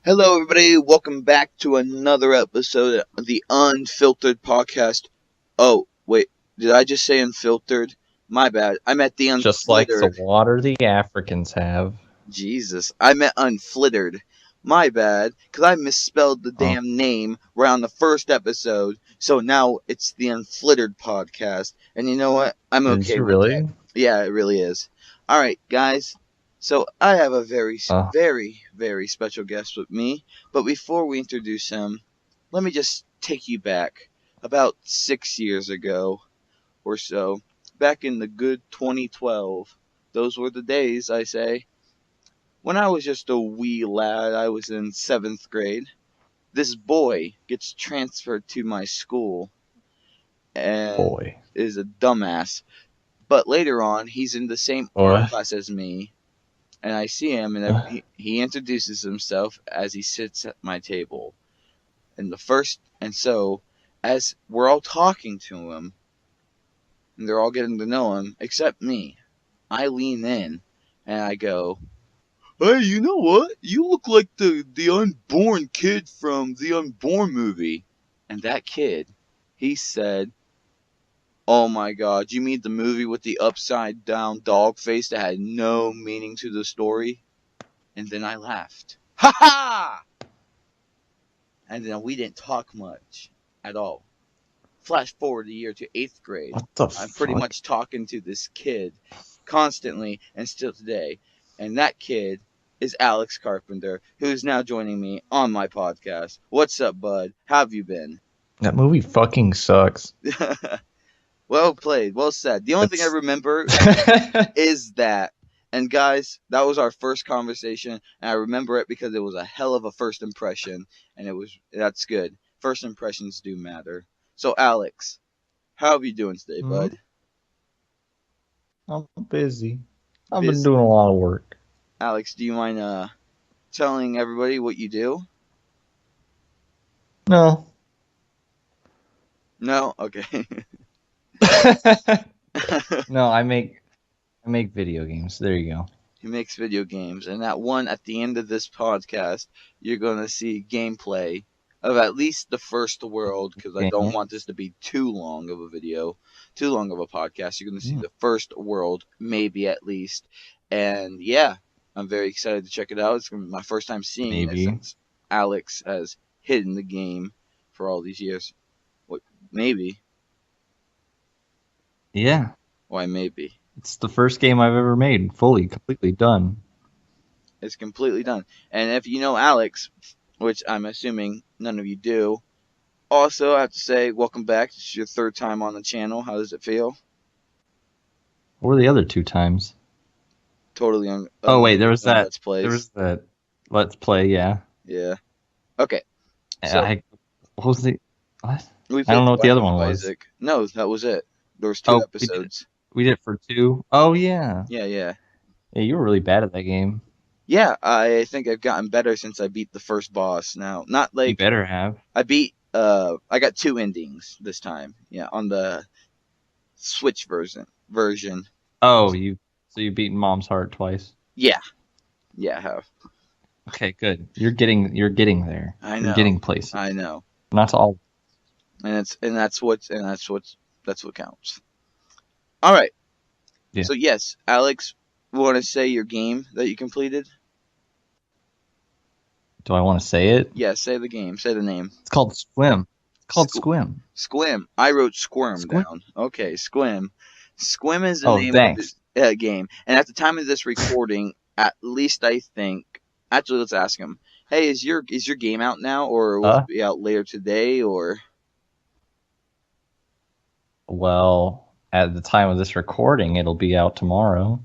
Hello, everybody. Welcome back to another episode of the Unfiltered podcast. Oh, wait. Did I just say unfiltered? My bad. I meant the Just like the unflittered. water the Africans have. Jesus. I meant unflittered. My bad. Because I misspelled the damn name around the first episode. So now it's the Unflittered podcast. And you know what? I'm okay Is it with really? that. Yeah, it really is. Alright, guys. So I have a very special guest with me. But before we introduce him, let me just take you back about 6 years ago or so. Back in the good 2012. Those were the days, I say. When I was just a wee lad, I was in 7th grade. This boy gets transferred to my school and is a dumbass. But later on, he's in the same art class as me. And I see him, and he introduces himself as he sits at my table. And so, as we're all talking to him, and they're all getting to know him, except me, I lean in, and I go, "Hey, you know what? You look like the unborn kid from the Unborn movie." And that kid, he said, "Oh my God, you mean the movie with the upside down dog face that had no meaning to the story?" And then I laughed. Ha ha! And then we didn't talk much at all. Flash forward a year to 8th grade. I'm pretty much talking to this kid constantly and still today. And that kid is Alex Carpenter, who is now joining me on my podcast. What's up, bud? How have you been? That movie fucking sucks. Well played. Well said. The only thing I remember is that. And guys, that was our first conversation, and I remember it because it was a hell of a first impression, and that's good. First impressions do matter. So, Alex, how are you doing today, bud? I'm busy. I've been doing a lot of work. Alex, do you mind telling everybody what you do? No. No? Okay. No, I make video games. There you go. He makes video games, and at the end of this podcast, you're going to see gameplay of at least the first world, because I don't want this to be too long of a video, too long of a podcast. You're going to see the first world, maybe at least. And yeah, I'm very excited to check it out. It's going to be my first time seeing it since Alex has hidden the game for all these years. What? Maybe. Yeah. Why maybe? It's the first game I've ever made, completely done. It's completely done. And if you know Alex, which I'm assuming none of you do, also I have to say, welcome back. This is your third time on the channel. How does it feel? What were the other 2 times? Totally on. Oh wait, there was that. Let's Plays. There was that Let's Play, yeah. Yeah. Okay. So, what was the? What? I don't know what the other one was. Isaac. No, that was it. There was 2 episodes. We did it for 2. Oh yeah. Yeah. Yeah, you were really bad at that game. Yeah, I think I've gotten better since I beat the first boss. Now, not like you better have. I got 2 endings this time. Yeah, on the Switch version. Oh, so you beat Mom's Heart twice? Yeah, I have. Okay, good. You're getting there. I know. You're getting places. I know. Not all. And that's what counts. All right. Yeah. So yes, Alex, want to say your game that you completed? Do I want to say it? Yeah, say the game. Say the name. It's called Squim. Squim. Squim. I wrote Squirm down. Okay, Squim. Squim is the name of the game. And at the time of this recording, at least I think. Actually, let's ask him. Hey, is your game out now, or will it be out later today, or? Well, at the time of this recording, it'll be out tomorrow.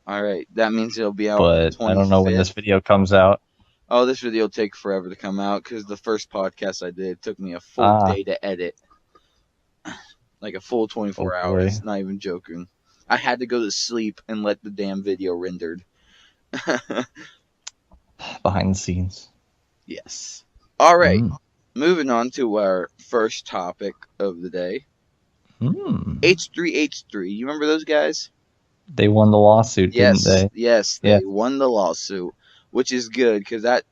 All right, that means it'll be out. But I don't know when this video comes out. Oh, this video will take forever to come out because the first podcast I did took me a full day to edit. Like a full 24 hours. Not even joking. I had to go to sleep and let the damn video rendered. Behind the scenes. Yes. All right. Moving on to our first topic of the day. H3H3. You remember those guys? They won the lawsuit, didn't they? Yes, they won the lawsuit, which is good because that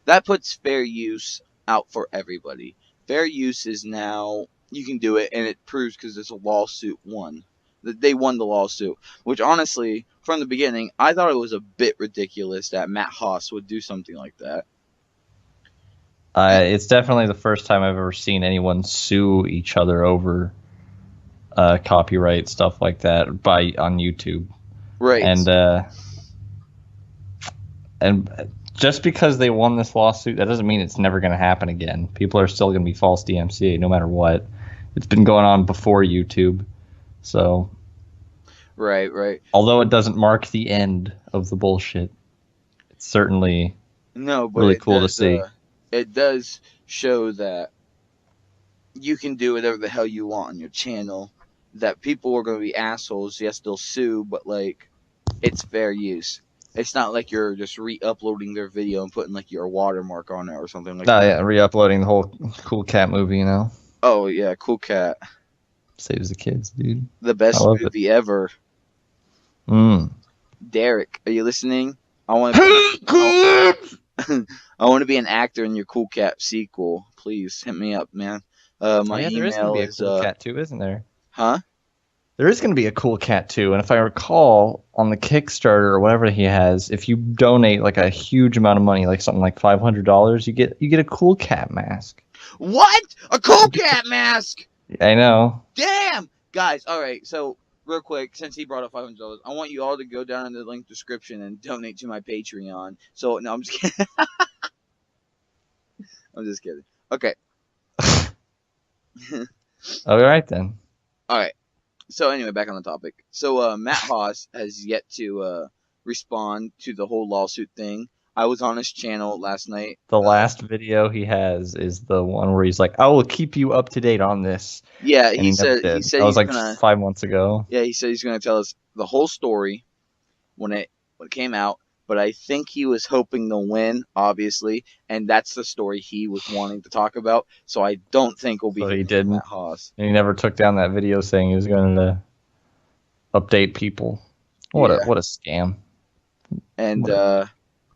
that puts fair use out for everybody. Fair use is now you can do it, and it proves because there's a lawsuit won. That they won the lawsuit, which honestly, from the beginning, I thought it was a bit ridiculous that Matt Haas would do something like that. It's definitely the first time I've ever seen anyone sue each other over copyright stuff like that on YouTube. Right. And just because they won this lawsuit, that doesn't mean it's never going to happen again. People are still going to be false DMCA no matter what. It's been going on before YouTube, so. Right. Although it doesn't mark the end of the bullshit, it's certainly really cool to see. It does show that you can do whatever the hell you want on your channel. That people are going to be assholes. Yes, they'll sue, but like, it's fair use. It's not like you're just re-uploading their video and putting like your watermark on it or something like that. Yeah, re-uploading the whole Cool Cat movie, you know. Oh yeah, Cool Cat saves the kids, dude. The best movie ever. Derek, are you listening? I want to be an actor in your Cool Cat sequel. Please hit me up, man. My email is there is going to be a Cool Cat 2, isn't there? Huh? There is going to be a Cool Cat 2, and if I recall, on the Kickstarter or whatever he has, if you donate like a huge amount of money, like something like $500, you get a Cool Cat mask. What? A Cool Cat mask? I know. Damn, guys. All right, so real quick, since he brought up $500, I want you all to go down in the link description and donate to my Patreon. So no, I'm just kidding. I'm just kidding. Okay. All right then. All right. So anyway, back on the topic. So Matt Haas has yet to respond to the whole lawsuit thing. I was on his channel last night. The last video he has is the one where he's like, "I will keep you up to date on this." Yeah, he said that was like 5 months ago. Yeah, he said he's going to tell us the whole story when it came out. But I think he was hoping to win, obviously, and that's the story he was wanting to talk about. So I don't think we'll be. So he didn't. Matt Haas. And he never took down that video saying he was going to update people. What a scam. And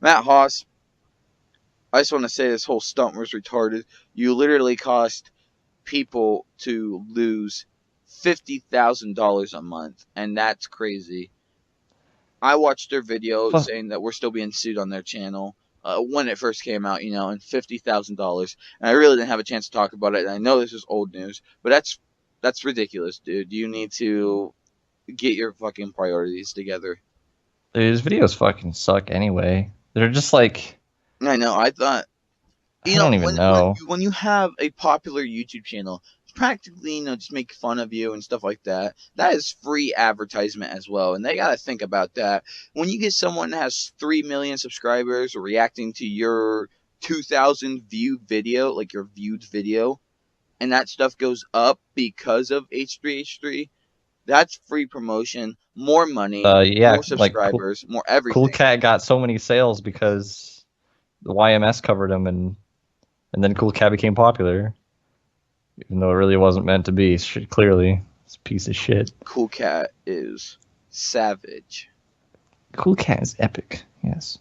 Matt Haas, I just want to say this whole stunt was retarded. You literally cost people to lose $50,000 a month, and that's crazy. I watched their video saying that we're still being sued on their channel when it first came out, you know, and $50,000. And I really didn't have a chance to talk about it. And I know this is old news, but that's ridiculous, dude. You need to get your fucking priorities together. Dude, his videos fucking suck anyway. They're just like... I know. I thought... I don't even know. When you have a popular YouTube channel, practically, you know, just make fun of you and stuff like that. That is free advertisement as well, and they gotta think about that. When you get someone that has 3 million subscribers reacting to your 2,000 viewed video, like your viewed video, and that stuff goes up because of H3H3, that's free promotion, more money, more subscribers, more everything. Cool Cat got so many sales because the YMS covered him, and then Cool Cat became popular. Even though it really wasn't meant to be, clearly. It's a piece of shit. Cool Cat is savage. Cool Cat is epic, yes.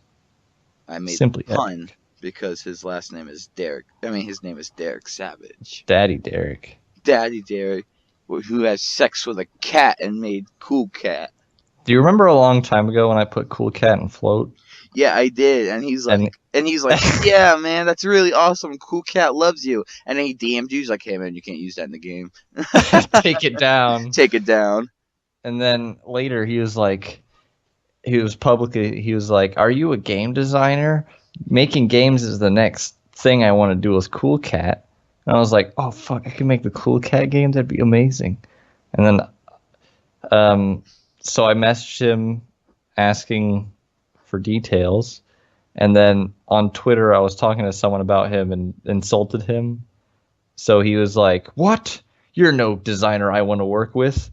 I made Simply a pun epic. Because his last name is Derek. I mean, his name is Derek Savage. Daddy Derek. Daddy Derek, who has sex with a cat and made Cool Cat. Do you remember a long time ago when I put Cool Cat in Float? Yeah, I did, and he's like, yeah, man, that's really awesome. Cool Cat loves you, and then he DM'd you. He's like, hey, man, you can't use that in the game. Take it down. Take it down. And then later, he was like, are you a game designer? Making games is the next thing I want to do with Cool Cat. And I was like, oh fuck, I can make the Cool Cat games. That'd be amazing. And then, so I messaged him asking for details, and then on Twitter I was talking to someone about him and insulted him. So he was like, "What? You're no designer I want to work with.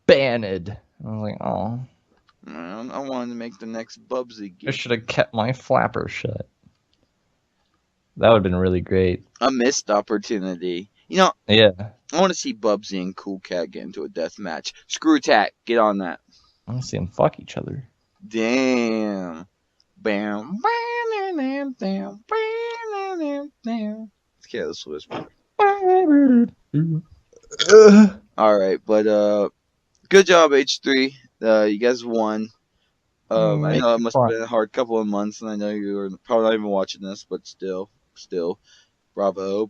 Banned." I was like, "Oh, I wanted to make the next Bubsy game. I should have kept my flapper shut." That would have been really great. A missed opportunity. You know, yeah. I want to see Bubsy and Cool Cat get into a death match. Screw Tat, get on that. I want to see them fuck each other. Damn. Bam. Bam. Bam. Bam. Careless Whisper. All right, but good job, H3. You guys won. I know it must have been a hard couple of months, and I know you were probably not even watching this, but still, bravo.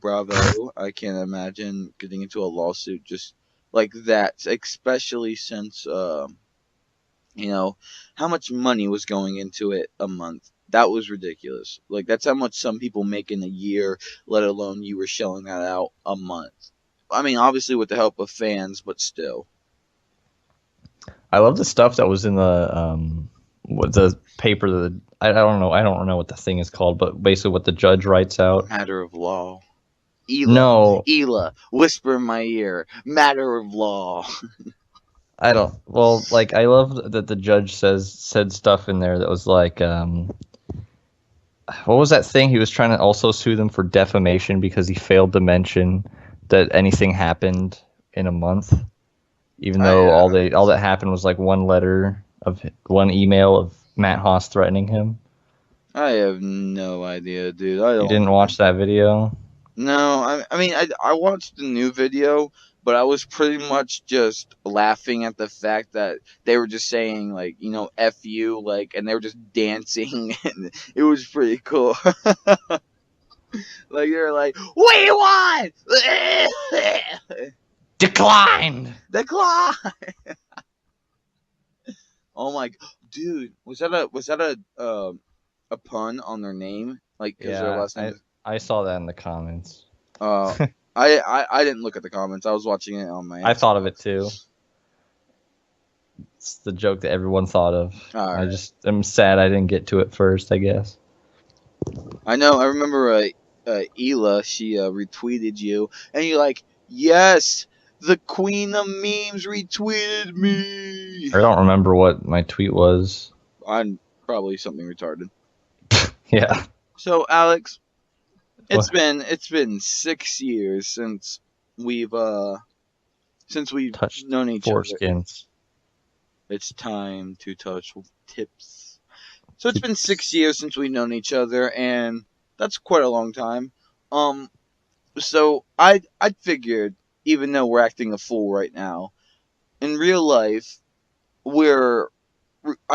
I can't imagine getting into a lawsuit just like that, especially since how much money was going into it a month. That was ridiculous. Like, that's how much some people make in a year, let alone you were shelling that out a month. I mean, obviously with the help of fans, but still. I love the stuff that was in the paper. I don't know what the thing is called, but basically what the judge writes out. Matter of law. Ela, whisper in my ear. Matter of law. I don't. Well, like, I love that the judge said stuff in there that was like, what was that thing? He was trying to also sue them for defamation because he failed to mention that anything happened in a month, even though all that happened was like one email of Matt Haas threatening him. I have no idea, dude. You didn't watch that video? No, I mean, I watched the new video, but I was pretty much just laughing at the fact that they were just saying, like, F you, like, and they were just dancing, and it was pretty cool. Like, they were like, we won! Declined! Oh my, dude, was that a pun on their name? Like, because their last name I saw that in the comments. I didn't look at the comments. I was watching it on my Xbox. I thought of it too. It's the joke that everyone thought of. Right. I'm sad I didn't get to it first, I guess. I know. I remember Ela, she retweeted you, and you're like, yes, the queen of memes retweeted me. I don't remember what my tweet was. I'm probably something retarded. Yeah. So, Alex, it's been 6 years since we've touched known each foreskins. other. It's time to touch tips. So it's been 6 years since we've known each other, and that's quite a long time. So I figured, even though we're acting a fool right now, in real life, I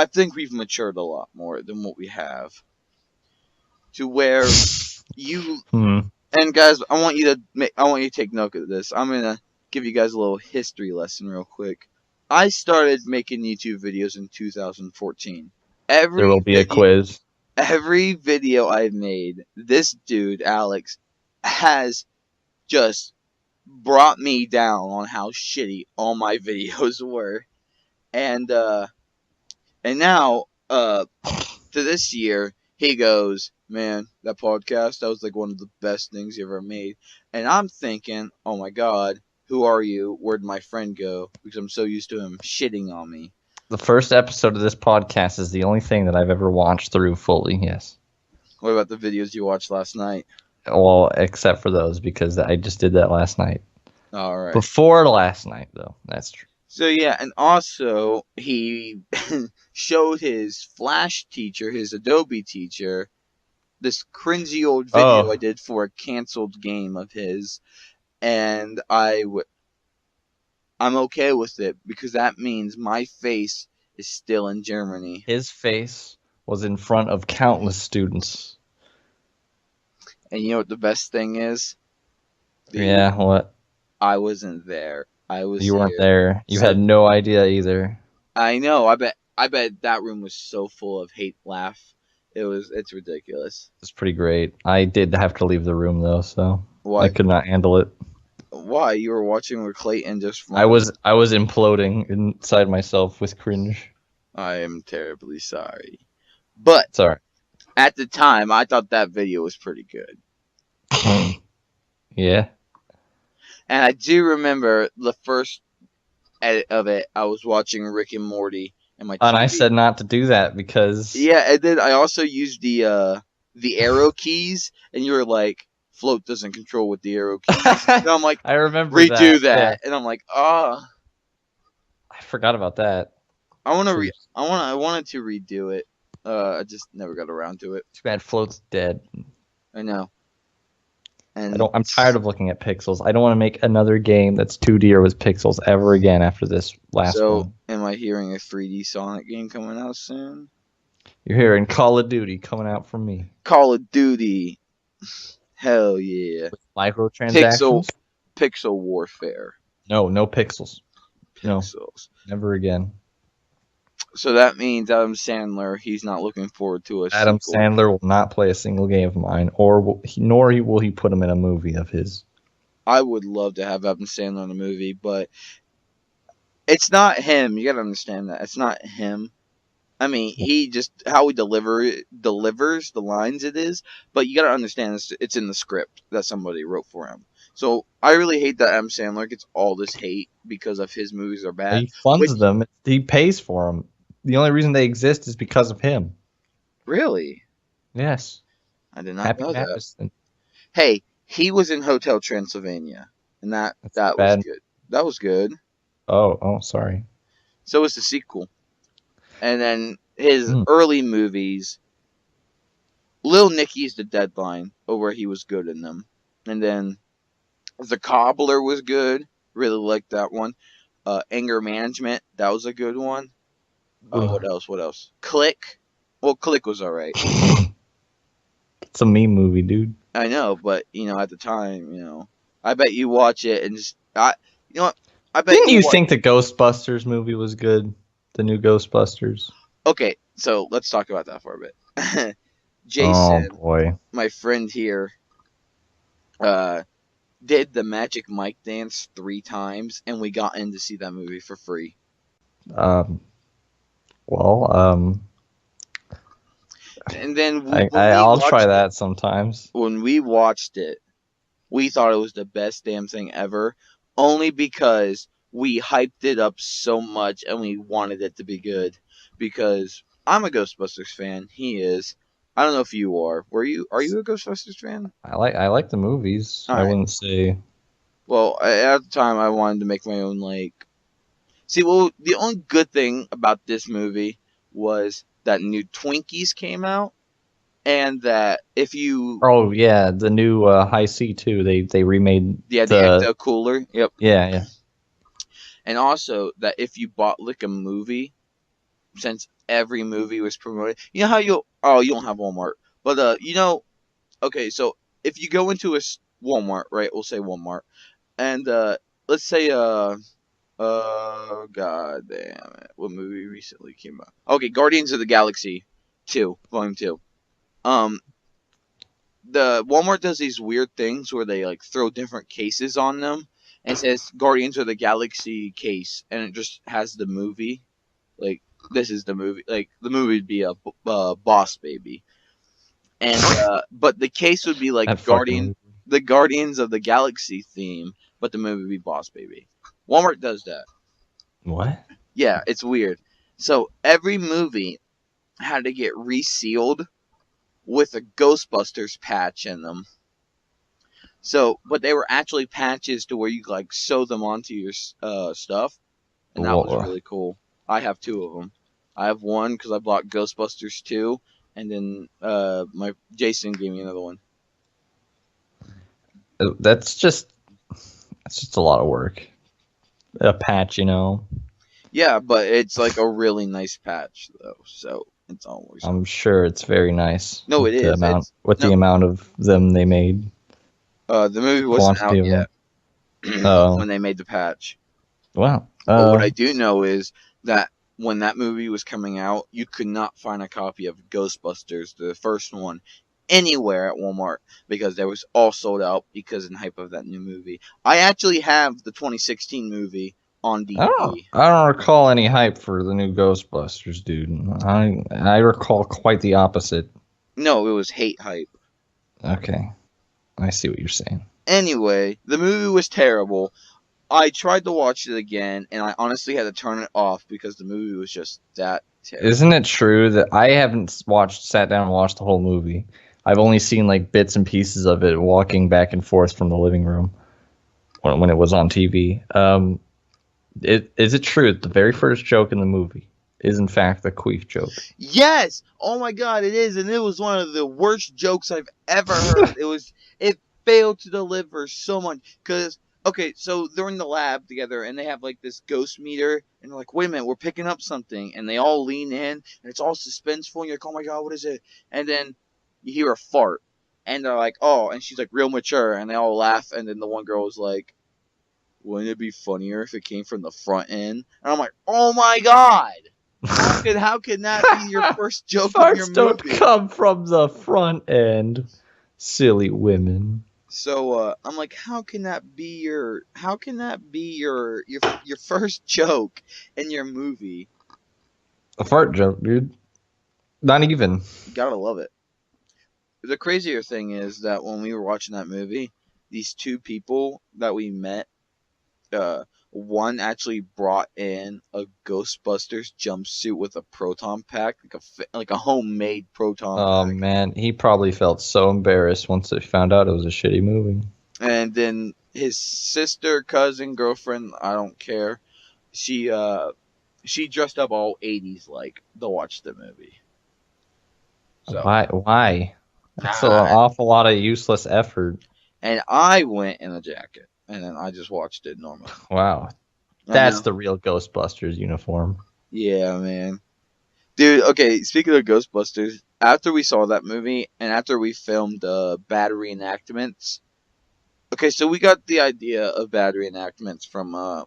think we've matured a lot more than what we have. To where you and guys, I want you to take note of this. I'm gonna give you guys a little history lesson real quick. I started making YouTube videos in 2014. There will be a quiz. Every video I've made, this dude, Alex, has just brought me down on how shitty all my videos were. And now, to this year, he goes, man, that podcast, that was like one of the best things you ever made. And I'm thinking, oh my god, who are you? Where'd my friend go? Because I'm so used to him shitting on me. The first episode of this podcast is the only thing that I've ever watched through fully, yes. What about the videos you watched last night? Well, except for those, because I just did that last night. All right. Before last night, though. That's true. So, yeah, and also, he showed his Flash teacher, his Adobe teacher, this cringy old video I did for a canceled game of his, and I'm okay with it, because that means my face is still in Germany. His face was in front of countless students. And you know what the best thing is? Yeah, what? I wasn't there. You weren't there. You had no idea either. I know. I bet that room was so full of hate laugh. It's ridiculous. It's pretty great. I did have to leave the room though, so why? I could not handle it. Why? You were watching with Clayton just I was imploding inside myself with cringe. I am terribly sorry. But sorry. At the time, I thought that video was pretty good. Yeah. And I do remember the first edit of it. I was watching Rick and Morty, and I said not to do that because and then I also used the arrow keys, and you were like, "Float doesn't control with the arrow keys." And I'm like, I remember redo that. Yeah. And I'm like, I forgot about that. I wanted to redo it. I just never got around to it. Too bad Float's dead. I know. And I'm tired of looking at pixels. I don't want to make another game that's 2D or with pixels ever again after this last one. Am I hearing a 3D Sonic game coming out soon? You're hearing Call of Duty coming out from me. Call of Duty. Hell yeah. With microtransactions? Pixel warfare. No pixels. Pixels. No, never again. So that means Adam Sandler, he's not looking forward to a Adam sequel. Sandler will not play a single game of mine, nor will he put him in a movie of his. I would love to have Adam Sandler in a movie, but it's not him. You gotta understand that. It's not him. I mean, he just, how he delivers the lines it is, but you gotta understand it's in the script that somebody wrote for him. So I really hate that Adam Sandler gets all this hate because of his movies are bad. He funds them. He pays for them. The only reason they exist is because of him. Really? Yes. I did not know that. Madison. Hey, he was in Hotel Transylvania, and that was good. That was good. Oh, sorry. So was the sequel. And then his early movies, Lil Nicky's The Deadline, where he was good in them. And then The Cobbler was good. Really liked that one. Anger Management, that was a good one. What else? Click. Well, Click was alright. It's a meme movie, dude. I know, but, at the time, I bet you watch it and just... you know what? I bet Didn't you think the Ghostbusters movie was good? The new Ghostbusters? Okay, so let's talk about that for a bit. Jason, oh boy, my friend here, did the Magic Mike dance 3 times, and we got in to see that movie for free. And then I'll try that sometimes. When we watched it, we thought it was the best damn thing ever, only because we hyped it up so much and we wanted it to be good. Because I'm a Ghostbusters fan. He is. I don't know if you are. Are you a Ghostbusters fan? I like the movies. I wouldn't say. Well, at the time, I wanted to make my own See, well, the only good thing about this movie was that new Twinkies came out, and that if you... Oh yeah, the new High C too. They remade. Yeah, the Ecto Cooler. Yep. Yeah. And also that if you bought a movie, since every movie was promoted, you know how you don't have Walmart, but okay, so if you go into a Walmart, right? We'll say Walmart, and let's say god damn it, what movie recently came out? Okay, Guardians of the Galaxy 2, Volume 2. The Walmart does these weird things where they throw different cases on them and says Guardians of the Galaxy case, and it just has the movie. This is the movie. The movie would be a Boss Baby, and but the case would be the Guardians of the Galaxy theme, but the movie would be Boss Baby. Walmart does that. What? Yeah, it's weird. So every movie had to get resealed with a Ghostbusters patch in them. So, but they were actually patches to where you sew them onto your stuff, and that was really cool. I have 2 of them. I have one because I bought Ghostbusters 2, and then my Jason gave me another one. That's just a lot of work. A patch, Yeah, but it's a really nice patch though, so it's always... I'm sure it's very nice. No, it is. The amount of them they made. The movie wasn't out yet when they made the patch. Wow. But what I do know is that when that movie was coming out, you could not find a copy of Ghostbusters, the first one, anywhere at Walmart because they was all sold out because in hype of that new movie. I actually have the 2016 movie on DVD. I don't recall any hype for the new Ghostbusters, dude. I recall quite the opposite. No, it was hate hype. Okay. I see what you're saying. Anyway, the movie was terrible. I tried to watch it again, and I honestly had to turn it off because the movie was just that terrible. Isn't it true that I haven't sat down and watched the whole movie? I've only seen bits and pieces of it walking back and forth from the living room when it was on TV. Is it true that the very first joke in the movie is in fact the queef joke? Yes! Oh my god, it is, and it was one of the worst jokes I've ever heard. failed to deliver so much. Because, okay, so they're in the lab together and they have like this ghost meter, and they're like, wait a minute, we're picking up something. And they all lean in, and it's all suspenseful, and you're like, oh my god, what is it? And then you hear a fart, and they're like, oh, and she's like real mature, and they all laugh, and then the one girl was like, wouldn't it be funnier if it came from the front end? And I'm like, oh my god! How can that be your first joke of your Farts movie? don't come from the front end, silly women. So I'm like, how can that be your first joke in your movie? A fart joke, dude. Not even. You gotta love it. The crazier thing is that when we were watching that movie, these two people that we met, one actually brought in a Ghostbusters jumpsuit with a proton pack, like a homemade proton Oh pack. man, he probably felt so embarrassed once they found out it was a shitty movie. And then his sister, cousin, girlfriend, I don't care. She dressed up all 80s like to watch the movie. So, Why? That's an awful lot of useless effort. And I went in a jacket, and then I just watched it normally. Wow. That's the real Ghostbusters uniform. Yeah, man. Dude, okay, speaking of Ghostbusters, after we saw that movie, and after we filmed bad reenactments, okay, so we got the idea of bad reenactments from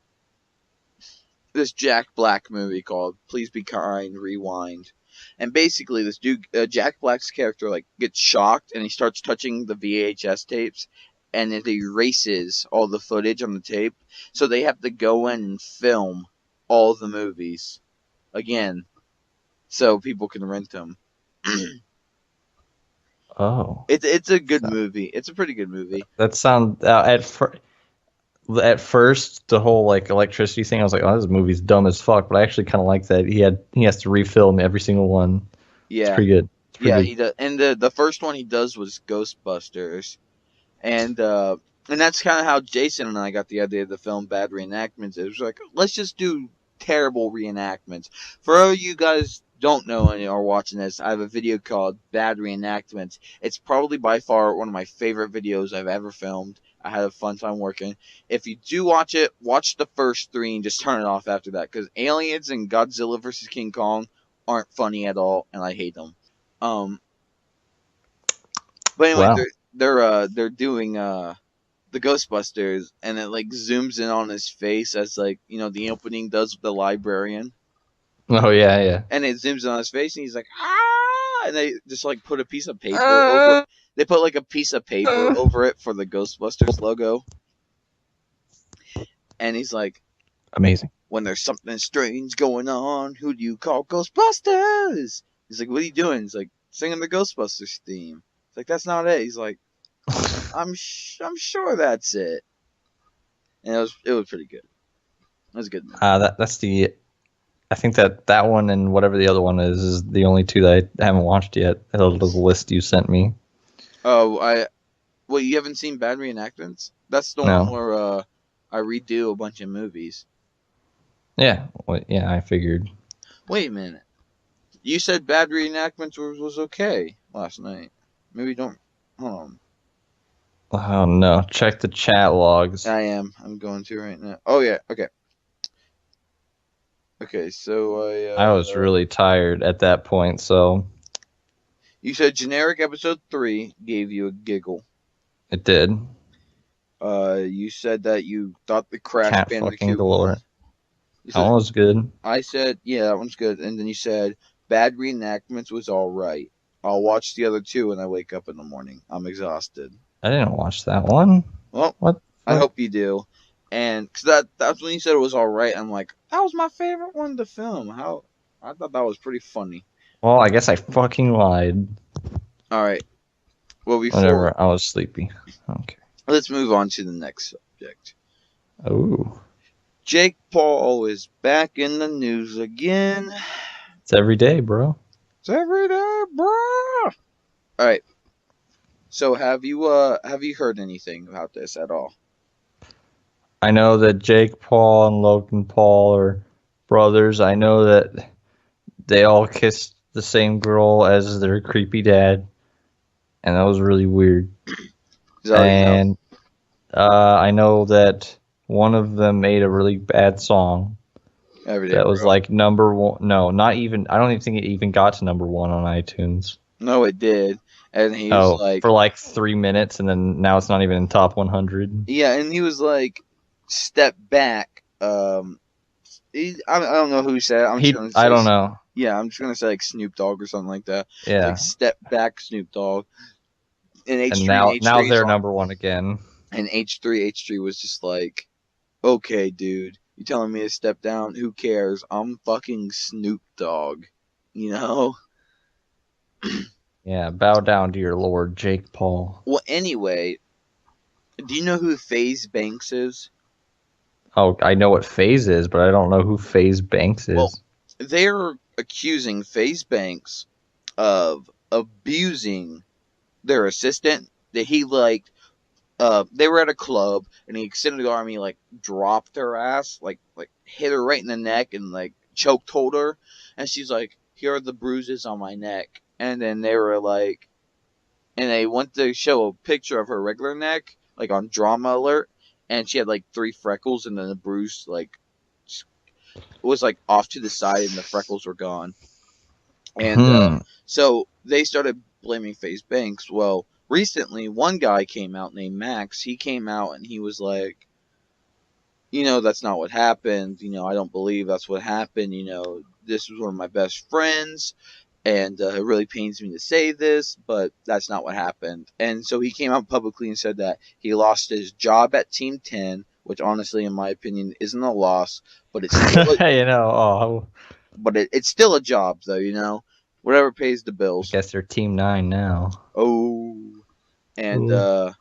this Jack Black movie called Please Be Kind, Rewind. And basically, this dude, Jack Black's character, like gets shocked, and he starts touching the VHS tapes, and it erases all the footage on the tape. So they have to go in and film all the movies again, so people can rent them. Oh, it's a good movie. It's a pretty good movie. That sounds at first the whole like electricity thing. I was like, oh, this movie's dumb as fuck. But I actually kind of like that he has to refilm every single one. Yeah, it's pretty good. He does. And the first one he does was Ghostbusters, and that's kind of how Jason and I got the idea of the film Bad Reenactments. It was like, let's just do terrible reenactments. For all you guys don't know and are watching this, I have a video called Bad Reenactments. It's probably by far one of my favorite videos I've ever filmed. I had a fun time working. If you do watch it, watch the first 3 and just turn it off after that, because Aliens and Godzilla vs. King Kong aren't funny at all, and I hate them. But anyway, wow. they're doing the Ghostbusters, and it like zooms in on his face as like, you know, the opening does with the librarian. Oh yeah. And it zooms in on his face, and he's like, ah! And they just like put a piece of paper over. They put like a piece of paper over it for the Ghostbusters logo. And he's like, amazing. When there's something strange going on, who do you call Ghostbusters? He's like, what are you doing? He's like, singing the Ghostbusters theme. It's like, that's not it. He's like, I'm sure that's it. And it was pretty good. It was a good movie. That's the. I think that one and whatever the other one is the only 2 that I haven't watched yet. The list you sent me. Oh, you haven't seen Bad Reenactments? That's the one where I redo a bunch of movies. Yeah, yeah, I figured. Wait a minute. You said Bad Reenactments was okay last night. Maybe don't. Hold on. Oh no! Check the chat logs. I'm going to right now. Oh yeah. Okay. Okay, so I was really tired at that point, so. You said generic episode 3 gave you a giggle. It did. You said that you thought the Crash Cat Bandicoot fucking galore. That one was good. I said, yeah, that one's good. And then you said Bad Reenactments was alright. I'll watch the other 2 when I wake up in the morning. I'm exhausted. I didn't watch that one. Well, what? I hope you do. And because that's when you said it was alright. I'm like, that was my favorite one to film. I thought that was pretty funny. Well, I guess I fucking lied. Alright. Well, whatever. I was sleepy. Okay. Let's move on to the next subject. Oh. Jake Paul is back in the news again. It's every day, bro. It's every day, bro. All right. So have you heard anything about this at all? I know that Jake Paul and Logan Paul are brothers. I know that they all kissed the same girl as their creepy dad, and that was really weird. Is that all you know? And I know that one of them made a really bad song Everyday that was Bro. like number one. No, not even. I don't even think it even got to number one on iTunes. No, it did. And he was Oh, like, for like 3 minutes, and then now it's not even in top 100. yeah, and he was like, step back. I don't know who said it. I'm just gonna I say, don't know. yeah, I'm just gonna say like Snoop Dogg or something like that. It's like Yeah, step back, Snoop Dogg. And and H3 and now H3 is they're on, number one again. and H3 was just like, okay, dude, you telling me to step down? Who cares? I'm fucking Snoop Dogg, you know. Yeah, bow down to your lord, Jake Paul. Well, anyway, do you know who FaZe Banks is? Oh, I know what FaZe is, but I don't know who FaZe Banks Well, is. they're accusing FaZe Banks of abusing their assistant. That he like, they were at a club and he extended the army, like dropped her ass, like hit her right in the neck and like choke hold her, and she's like, "Here are the bruises on my neck." And then they were like, and they went to show a picture of her regular neck, like on Drama Alert, and she had like 3 freckles, and then the bruise like was like off to the side, and the freckles were gone. And Hmm. so they started blaming FaZe Banks. Well, recently one guy came out named Max. He came out and he was like, that's not what happened. I don't believe that's what happened. This was one of my best friends, and it really pains me to say this, but that's not what happened. And so he came out publicly and said that he lost his job at Team 10, which honestly, in my opinion, isn't a loss, but it's still Oh, it's still a job, though. Whatever pays the I bills. guess they're Team 9 now. Oh, and Ooh.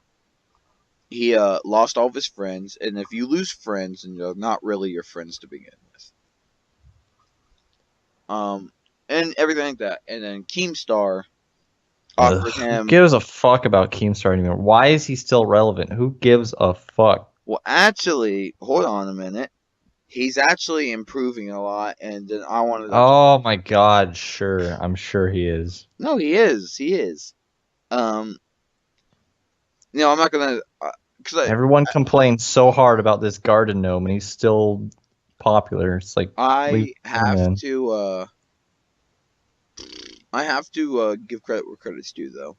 he lost all of his friends, and if you lose friends, and they're not really your friends to begin with, and everything like that, and then Keemstar offered Ugh, who him. gives a fuck about Keemstar anymore? Why is he still relevant? Who gives a fuck? Well, actually, hold on a minute. He's actually improving a lot, and then I wanted to. Oh my god, sure. I'm sure he is. No, he is. He is. Um, I'm not gonna, because Everyone complains so hard about this garden gnome, and he's still popular. It's like, leave I him have in. to. I have to give credit where credit's due, though.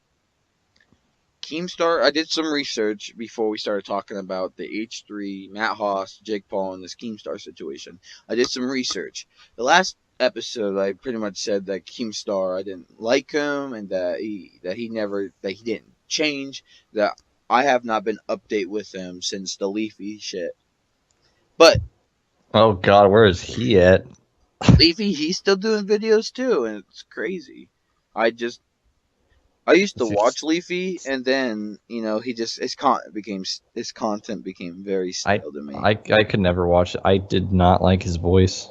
Keemstar, I did some research before we started talking about the H3, Matt Haas, Jake Paul, and this Keemstar situation. I did some research. The last episode, I pretty much said that Keemstar, I didn't like him, and that he didn't change. That I have not been update with him since the Leafy shit. But Oh god, where is he at? Leafy, he's still doing videos too, and it's crazy. I used to watch Leafy, and then he just his content became very I stale to me. I could never watch it. I did not like his voice.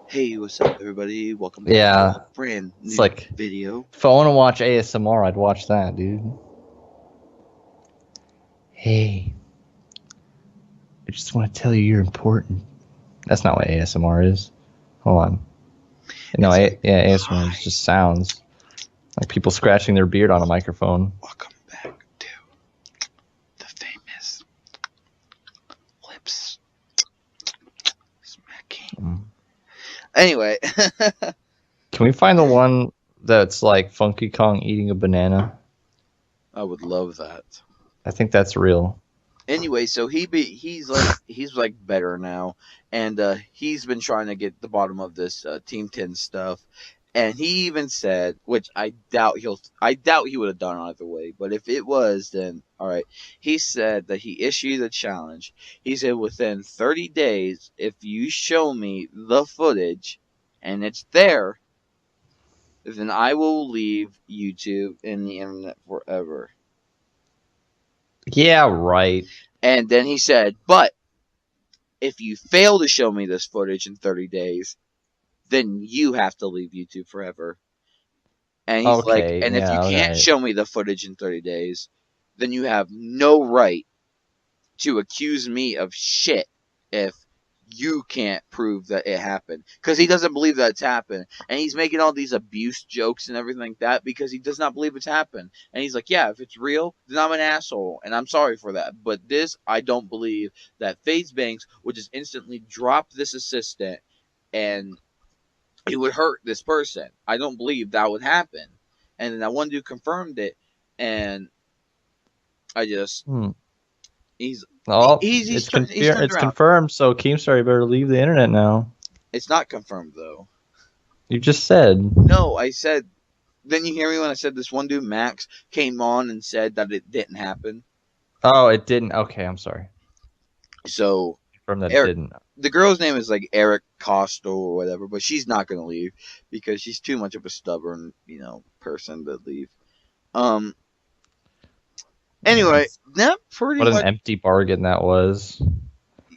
Hey, what's up, everybody? Welcome back to Yeah, a brand it's new like video. if I want to watch ASMR, I'd watch that, dude. Hey, I just want to tell you you're important. That's not what ASMR is. Hold on. No, It's like, yeah, ASMR hi, is just sounds like people scratching their beard on a microphone. welcome back to the famous lips smacking. Mm. Anyway, Can we find the one that's like Funky Kong eating a banana? I would love that. I think that's real. Anyway, so he's like better now, and he's been trying to get the bottom of this Team 10 stuff, and he even said, which I doubt he would have done either way, but if it was, then all right. He said that he issued a challenge. He said within 30 days, if you show me the footage, and it's there, then I will leave YouTube and the internet forever. Yeah, right. And then he said, but if you fail to show me this footage in 30 days, then you have to leave YouTube forever. And he's like, Okay, and if you yeah, can't okay. show me the footage in 30 days, then you have no right to accuse me of shit if you can't prove that it happened, because he doesn't believe that it's happened, and he's making all these abuse jokes and everything like that because he does not believe it's happened. And he's like, yeah, if it's real, then I'm an asshole, and I'm sorry for that. But this, I don't believe that FaZe Banks would just instantly drop this assistant and it would hurt this person. I don't believe that would happen. And then that one dude confirmed it, and I just he's Oh, he's turned it's around. confirmed. So Keemstar, you better leave the internet now. It's not confirmed though. You just said. No, I said. Didn't you hear me when I said this one dude Max came on and said that it didn't happen? Oh, it didn't. Okay, I'm sorry. So From that Eric, didn't. the girl's name is like Eric Costo or whatever, but she's not gonna leave because she's too much of a stubborn, person to leave. Anyway, that pretty What much. an empty bargain that was.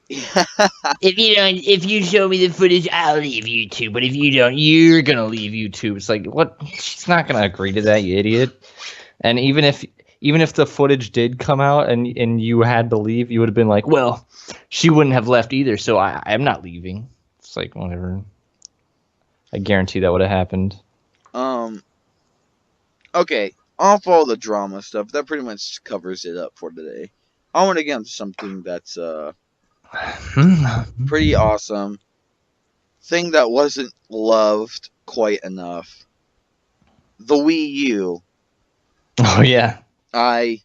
If you show me the footage, I'll leave YouTube. But if you don't, you're gonna leave YouTube. It's like, what? She's not gonna agree to that, you idiot. And even if the footage did come out and you had to leave, you would have been like, well, she wouldn't have left either, so I'm not leaving. It's like, whatever. I guarantee that would have happened. Okay, off all the drama stuff, that pretty much covers it up for today. I want to get into something that's pretty awesome. Thing that wasn't loved quite enough. The Wii U. Oh yeah. Hey,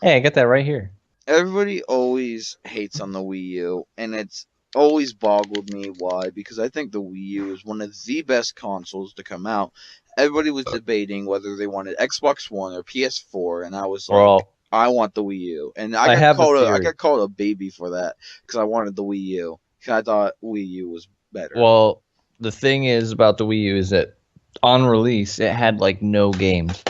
I got that right here. Everybody always hates on the Wii U, and it's always boggled me why, because I think the Wii U is one of the best consoles to come out. Everybody was debating whether they wanted Xbox One or PS4, and I was like, I want the Wii U. And I got called a baby for that, because I wanted the Wii U. Because I thought Wii U was better. Well, the thing is about the Wii U is that on release, it had like no games.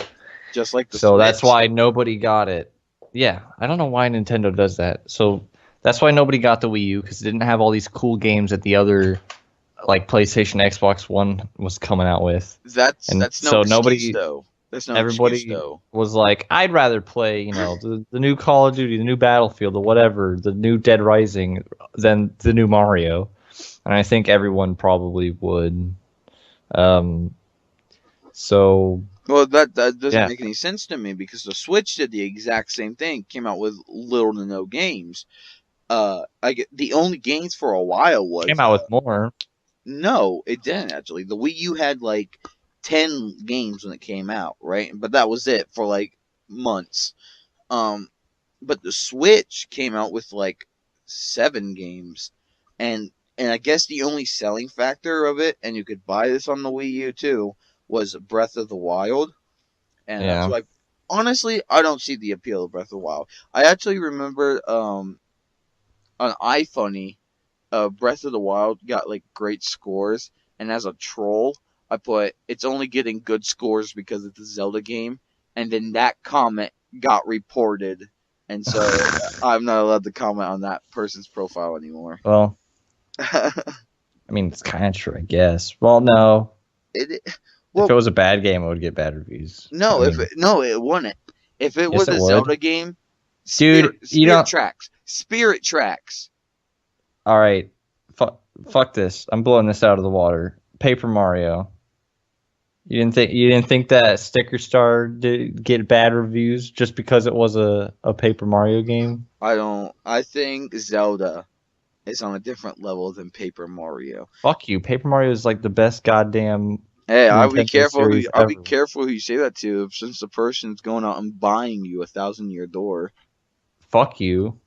Just like the So Switch. that's why nobody got it. Yeah, I don't know why Nintendo does that. So that's why nobody got the Wii U, because it didn't have all these cool games that the other, like PlayStation, Xbox One was coming out with. That's no excuse, though. That's no everybody excuse, though. Was like, I'd rather play, the new Call of Duty, the new Battlefield, or whatever, the new Dead Rising, than the new Mario. And I think everyone probably would. So. Well, that doesn't make any sense to me, because the Switch did the exact same thing. Came out with little to no games. The only games for a while was came out with more. No, it didn't actually. The Wii U had like 10 games when it came out, right? But that was it for like months. But the Switch came out with like 7 games, and I guess the only selling factor of it, and you could buy this on the Wii U too, was Breath of the Wild. And that's like, honestly, I don't see the appeal of Breath of the Wild. I actually remember on iFunny, Breath of the Wild got like great scores, and as a troll, I put it's only getting good scores because it's a Zelda game, and then that comment got reported, and so I'm not allowed to comment on that person's profile anymore. Well, I mean, it's kind of true, I guess. Well, no. If it was a bad game, it would get bad reviews. No, it wouldn't. If it was a Zelda game, dude, Spirit Tracks. All right, fuck this. I'm blowing this out of the water. Paper Mario. You didn't think that Sticker Star did get bad reviews just because it was a Paper Mario game? I think Zelda is on a different level than Paper Mario. Fuck you. Paper Mario is like the best goddamn. Hey, I'll be careful who you say that to, since the person's going out and buying you 1,000-year door. Fuck you.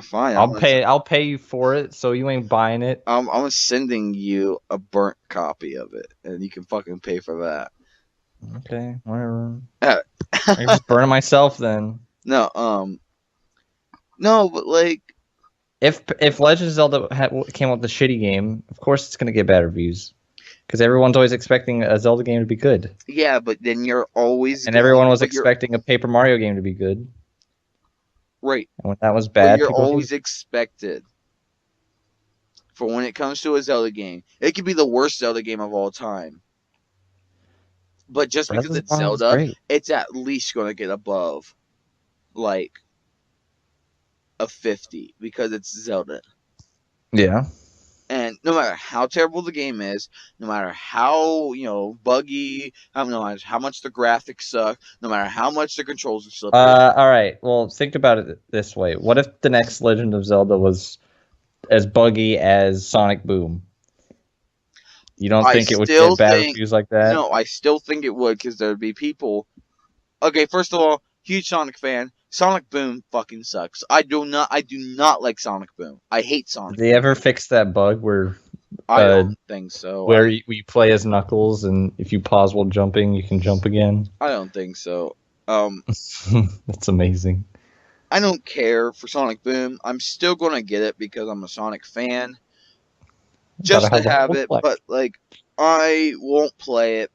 Fine. I'll pay you for it, so you ain't buying it. I'm sending you a burnt copy of it, and you can fucking pay for that. Okay, whatever. I'm just burning myself then. No, but like, if Legend of Zelda came out with a shitty game, of course it's gonna get bad reviews. Because everyone's always expecting a Zelda game to be good. Yeah, but then you're always... And everyone was expecting a Paper Mario game to be good. Right. And when that was bad, you're always expected. For when it comes to a Zelda game. It could be the worst Zelda game of all time. But just because it's Zelda, it's at least going to get above, like, a 50. Because it's Zelda. Yeah. And no matter how terrible the game is, no matter how buggy, no matter how much the graphics suck, no matter how much the controls are slippery. All right. Well, think about it this way: what if the next Legend of Zelda was as buggy as Sonic Boom? You don't think it would get bad reviews like that? No, I still think it would, because there'd be people. Okay, first of all, huge Sonic fan. Sonic Boom fucking sucks. I do not like Sonic Boom. I hate Sonic. Did they ever fix that bug where? I don't think so. Where you play as Knuckles, and if you pause while jumping, you can jump again. I don't think so. That's amazing. I don't care for Sonic Boom. I'm still gonna get it because I'm a Sonic fan. Just to have it, but like I won't play it,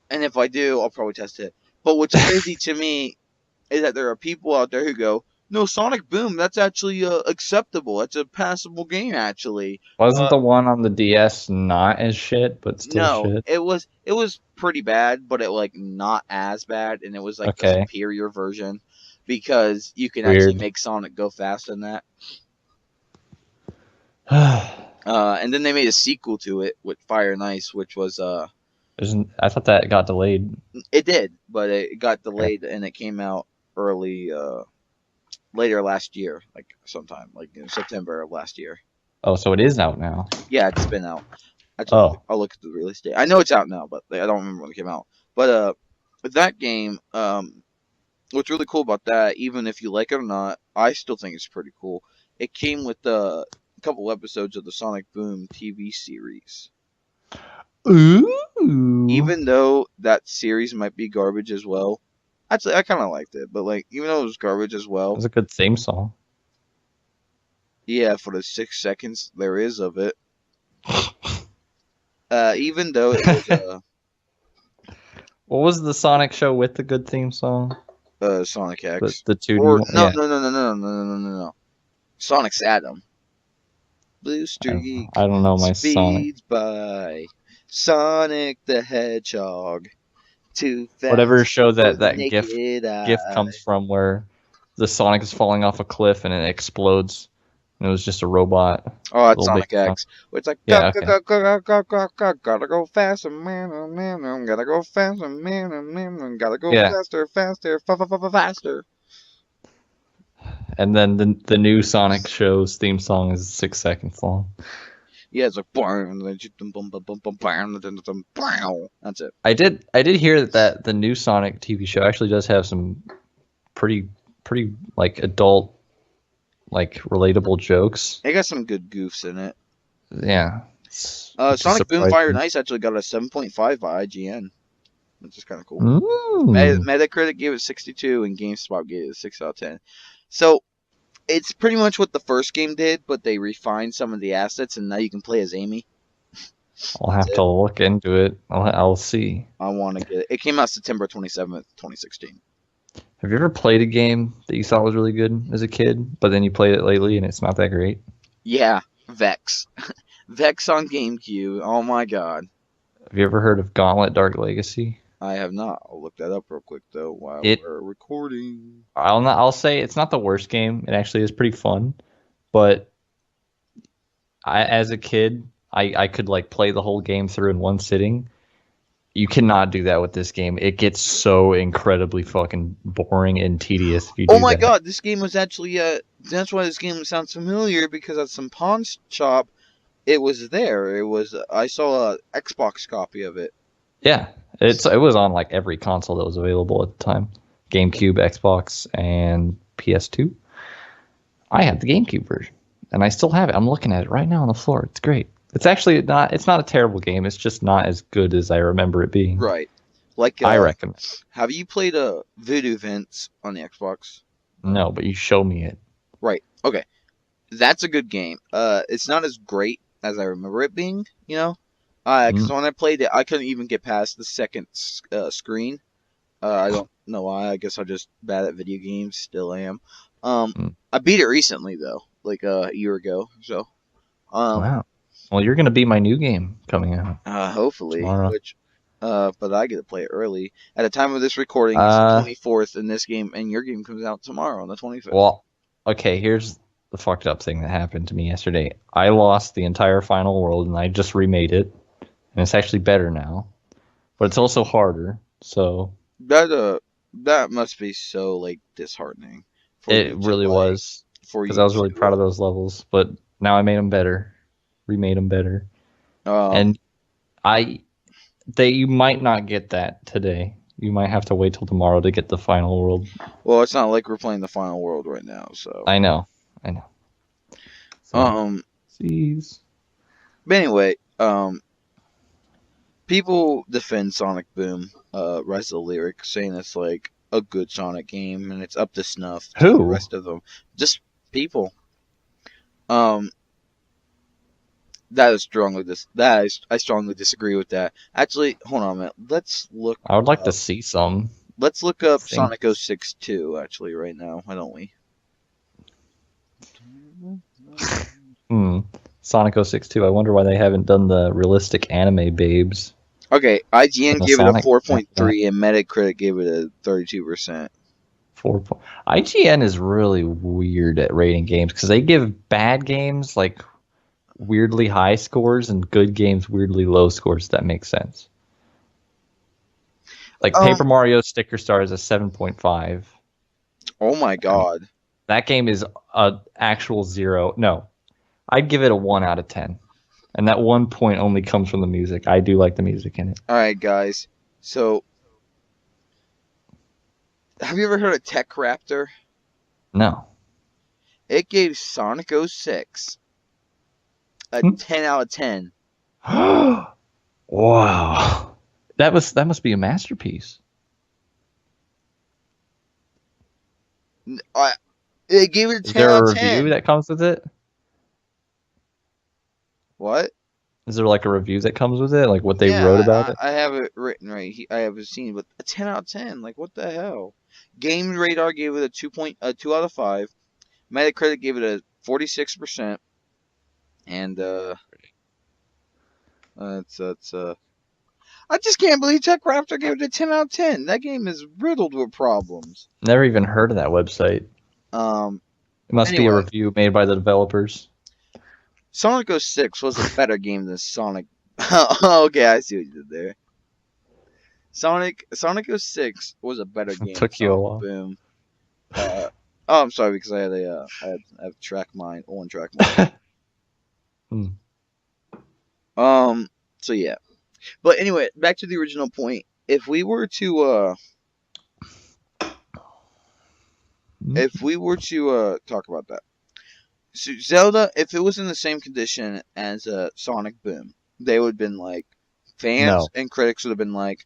and if I do, I'll probably test it. But what's crazy to me is that there are people out there who go, "No, Sonic Boom, that's actually acceptable. It's a passable game, actually." Wasn't the one on the DS not as shit, but still shit? No, it was pretty bad, but it like not as bad, and it was like the superior version because you can actually make Sonic go faster than that. And then they made a sequel to it with Fire and Ice, which was I thought that got delayed. It did, but it got delayed and it came out early, later last year, like sometime, like in September of last year. Oh, so it is out now? Yeah, it's been out. I'll look at the release date. I know it's out now, but I don't remember when it came out. But with that game, what's really cool about that, even if you like it or not, I still think it's pretty cool. It came with a couple episodes of the Sonic Boom TV series. Ooh. Even though that series might be garbage as well, actually I kind of liked it. But like, even though it was garbage as well, it was a good theme song. Yeah, for the 6 seconds there is of it. Even though it was what was the Sonic show with the good theme song? Sonic X. The 2D. No. Sonic's Adam. Booster Geek. I don't know my Speeds Sonic. By Sonic the Hedgehog. Too fast. Whatever show that GIF comes from, where the Sonic is falling off a cliff and it explodes. And it was just a robot. Oh, that's Sonic X. Where it's like, gotta go faster, man, gotta go faster, man, gotta go faster. And then the new Sonic show's theme song is 6 seconds long. Yeah, it's like that's it. I did hear that the new Sonic TV show actually does have some pretty like adult, like relatable jokes. It got some good goofs in it. Yeah. Sonic Boom Fire and Ice actually got a 7.5 by IGN, which is kind of cool. Metacritic gave it 62 and GameSpot gave it a 6 out of 10. So it's pretty much what the first game did, but they refined some of the assets, and now you can play as Amy. I'll have to look into it. I'll see. I want to get it. It came out September 27th, 2016. Have you ever played a game that you thought was really good as a kid, but then you played it lately and it's not that great? Yeah, Vex. Vex on GameCube. Oh my god. Have you ever heard of Gauntlet Dark Legacy? I have not. I'll look that up real quick though while we're recording. I'll say it's not the worst game. It actually is pretty fun, but as a kid, I could like play the whole game through in one sitting. You cannot do that with this game. It gets so incredibly fucking boring and tedious if you do Oh my god, this game was actually that's why this game sounds familiar, because at some pawn shop it was there. I saw a Xbox copy of it. Yeah. It was on like every console that was available at the time. GameCube, Xbox, and PS2. I had the GameCube version, and I still have it. I'm looking at it right now on the floor. It's great. It's actually not a terrible game. It's just not as good as I remember it being. Right. Like I recommend. Have you played Voodoo Vince on the Xbox? No, but you show me it. Right. Okay. That's a good game. It's not as great as I remember it being, you know? Because when I played it, I couldn't even get past the second screen. I don't know why. I guess I'm just bad at video games. Still am. I beat it recently, though. Like a year ago. So. Wow. Well, you're going to be my new game coming out. Hopefully. Tomorrow. But I get to play it early. At the time of this recording, it's the 24th, and your game comes out tomorrow on the 25th. Well, okay, here's the fucked up thing that happened to me yesterday. I lost the entire final world, and I just remade it, and it's actually better now. But it's also harder, so that must be so like disheartening for it you to really like was, for because you I was really to proud of those levels. But now I made them better, remade them better, um and you might not get that today. You might have to wait till tomorrow to get the final world. well, it's not like we're playing the final world right now, so I know. So, jeez. but anyway, people defend Sonic Boom, Rise of the Lyric, saying it's like a good Sonic game and it's up to snuff to the Who? rest of them. Just people. Um, I strongly disagree with that. Actually, hold on a minute. Let's look. I would like to see some Let's look up things. Sonic 06 2 actually right now. Why don't we? Sonic 06 2. I wonder why they haven't done the realistic anime babes. Okay, IGN gave it a Sonic 4.3 and Metacritic gave it a 32%. IGN is really weird at rating games because they give bad games like weirdly high scores and good games weirdly low scores. If that makes sense. Like Paper Mario Sticker Star is a 7.5. Oh my god. That game is a actual 0. No, I'd give it a 1 out of 10. And that 1 point only comes from the music. I do like the music in it. Alright, guys. So, have you ever heard of Tech Raptor? No. It gave Sonic 06 a 10 out of 10. Wow. That must be a masterpiece. It gave it a 10 Is there out a of 10. review that comes with it? What? Is there like a review that comes with it? Like what they wrote about it? I have it written right here. I haven't seen it, but a 10 out of 10. Like, what the hell? Game Radar gave it a 2 out of 5. Metacritic gave it a 46%. And, I just can't believe Tech Raptor gave it a 10 out of 10. That game is riddled with problems. Never even heard of that website. It must be a review made by the developers. Sonic 06 was a better game than Sonic. Okay, I see what you did there. Sonic 06 was a better game. Took you a while. Boom. I'm sorry because I have track mind, on track mind. So yeah. But anyway, back to the original point. If we were to talk about that. So Zelda, if it was in the same condition as Sonic Boom, they would have been like, fans and critics would have been like,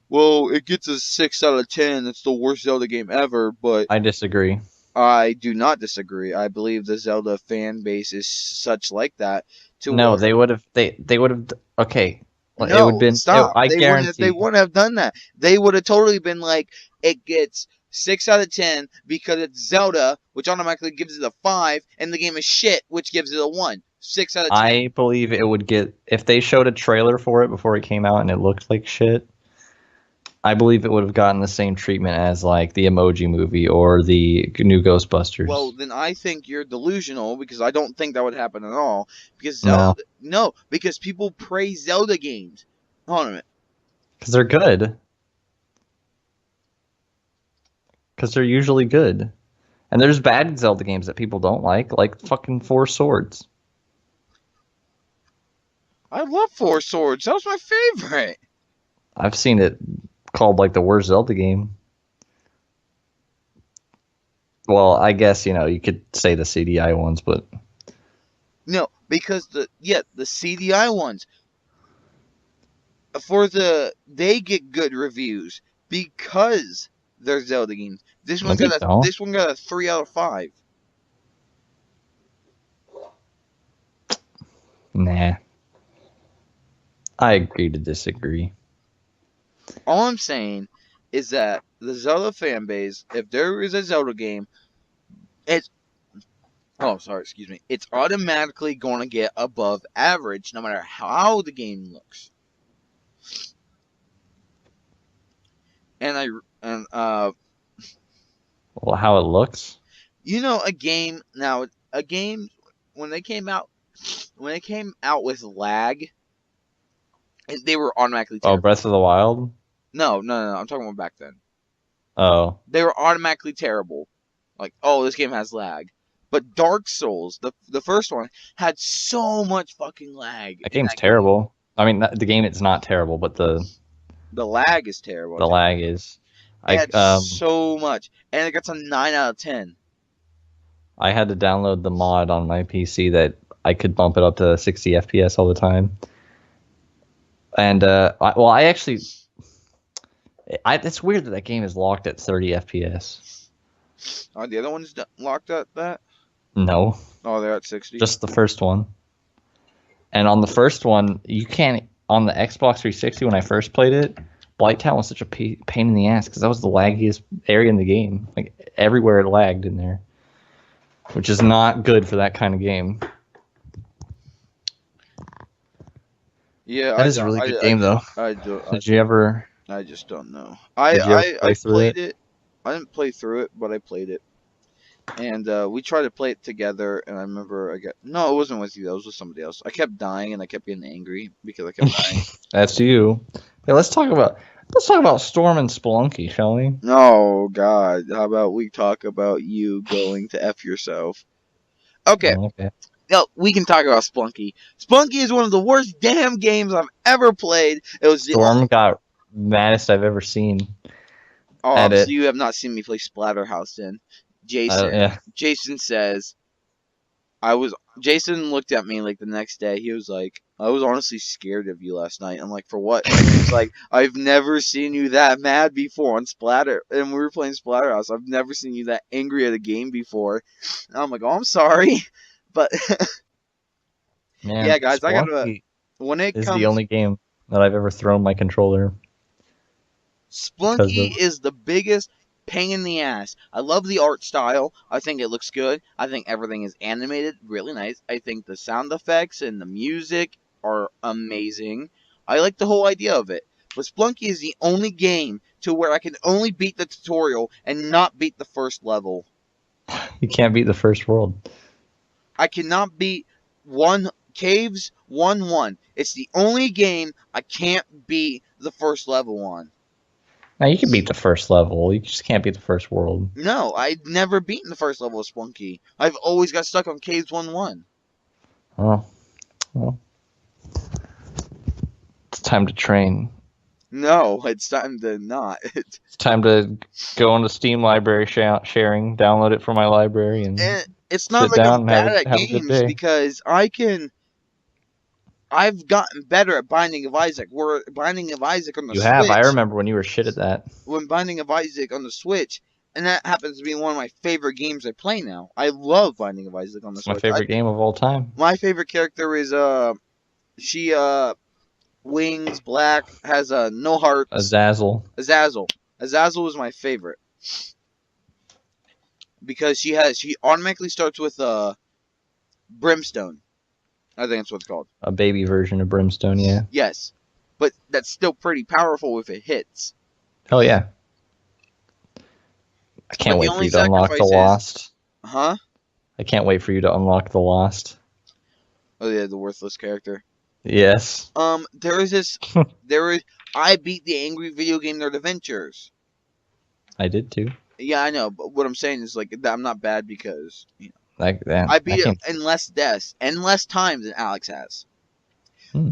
well, it gets a 6 out of 10. It's the worst Zelda game ever. But I disagree. I do not disagree. I believe the Zelda fan base is such like that. No, they would have. They would have. Okay. No, it would been. Stop. I guarantee. They wouldn't have done that. They would have totally been like, it gets 6 out of 10 because it's Zelda, which automatically gives it a 5, and the game is shit, which gives it a 1. 6 out of 10. I believe it would get, if they showed a trailer for it before it came out and it looked like shit, I believe it would have gotten the same treatment as like the Emoji Movie or the new Ghostbusters. Well, then I think you're delusional because I don't think that would happen at all. Because Zelda, no, because people praise Zelda games. Hold on a minute. Because they're good. Because they're usually good. And there's bad Zelda games that people don't like fucking Four Swords. I love Four Swords. That was my favorite. I've seen it called like the worst Zelda game. Well, I guess, you could say the CDI ones, but no, because the CDI ones they get good reviews because they're Zelda games. This one got a 3 out of 5. Nah. I agree to disagree. All I'm saying is that the Zelda fan base, if there is a Zelda game, it's automatically going to get above average no matter how the game looks. Well, how it looks? A game now, a game when they came out with lag, they were automatically Oh, terrible. Breath of the Wild? No. I'm talking about back then. Oh. They were automatically terrible. Like, oh, this game has lag. But Dark Souls, the first one, had so much fucking lag. That game's terrible. I mean, the game is not terrible, but the lag is terrible. The lag is. It had so much. And it gets a 9 out of 10. I had to download the mod on my PC that I could bump it up to 60 FPS all the time. And, it's weird that game is locked at 30 FPS. Are the other ones locked at that? No. Oh, they're at 60? Just the first one. And on the first one, you can't... On the Xbox 360, when I first played it, Blighttown was such a pain in the ass because that was the laggiest area in the game. Like, everywhere it lagged in there. Which is not good for that kind of game. Yeah, that is a really good game, though. Did you ever... I just don't know. I played it. I didn't play through it, but I played it. And we tried to play it together, and I remember no, it wasn't with you. That was with somebody else. I kept dying, and I kept getting angry because I kept dying. That's you. Hey, let's talk about Storm and Spelunky, shall we? Oh God! How about we talk about you going to F yourself? Okay. Oh, okay. No, we can talk about Spelunky. Spelunky is one of the worst damn games I've ever played. It was Storm got maddest I've ever seen. Oh, so you have not seen me play Splatterhouse then. Jason. Yeah. Jason says, Jason looked at me like the next day. He was like, I was honestly scared of you last night. I'm like, for what? He's like, I've never seen you that mad before on Splatter. And we were playing Splatterhouse. I've never seen you that angry at a game before. And I'm like, oh, I'm sorry. But, man, yeah, guys, Spelunky is the only game that I've ever thrown my controller. Spelunky is the biggest pain in the ass. I love the art style. I think it looks good. I think everything is animated really nice. I think the sound effects and the music are amazing. I like the whole idea of it. But Spelunky is the only game to where I can only beat the tutorial and not beat the first level. You can't beat the first world. I cannot beat Caves 1-1. It's the only game I can't beat the first level on. Now, you can beat the first level. You just can't beat the first world. No, I've never beaten the first level of Spelunky. I've always got stuck on Caves 1-1. Oh. Well. It's time to train. No, it's time to not. It's time to go on the Steam library sharing, download it from my library, and it's not like I'm bad at games because I've gotten better at Binding of Isaac. We're Binding of Isaac on the Switch. You have. I remember when you were shit at that. When Binding of Isaac on the Switch, and that happens to be one of my favorite games I play now. I love Binding of Isaac on the Switch. My favorite game of all time. My favorite character is she wings, black, has no hearts. Azazel. Azazel is my favorite because she automatically starts with brimstone. I think that's what it's called. A baby version of brimstone, yeah. Yes, but that's still pretty powerful if it hits. Hell yeah! I can't wait for you to unlock the Lost. Huh? I can't wait for you to unlock the Lost. Oh yeah, the worthless character. Yes. There is I beat the Angry Video Game Nerd Adventures. I did too. Yeah, I know, but what I'm saying is like I'm not bad because like that. I beat it in less deaths and less times than Alex has.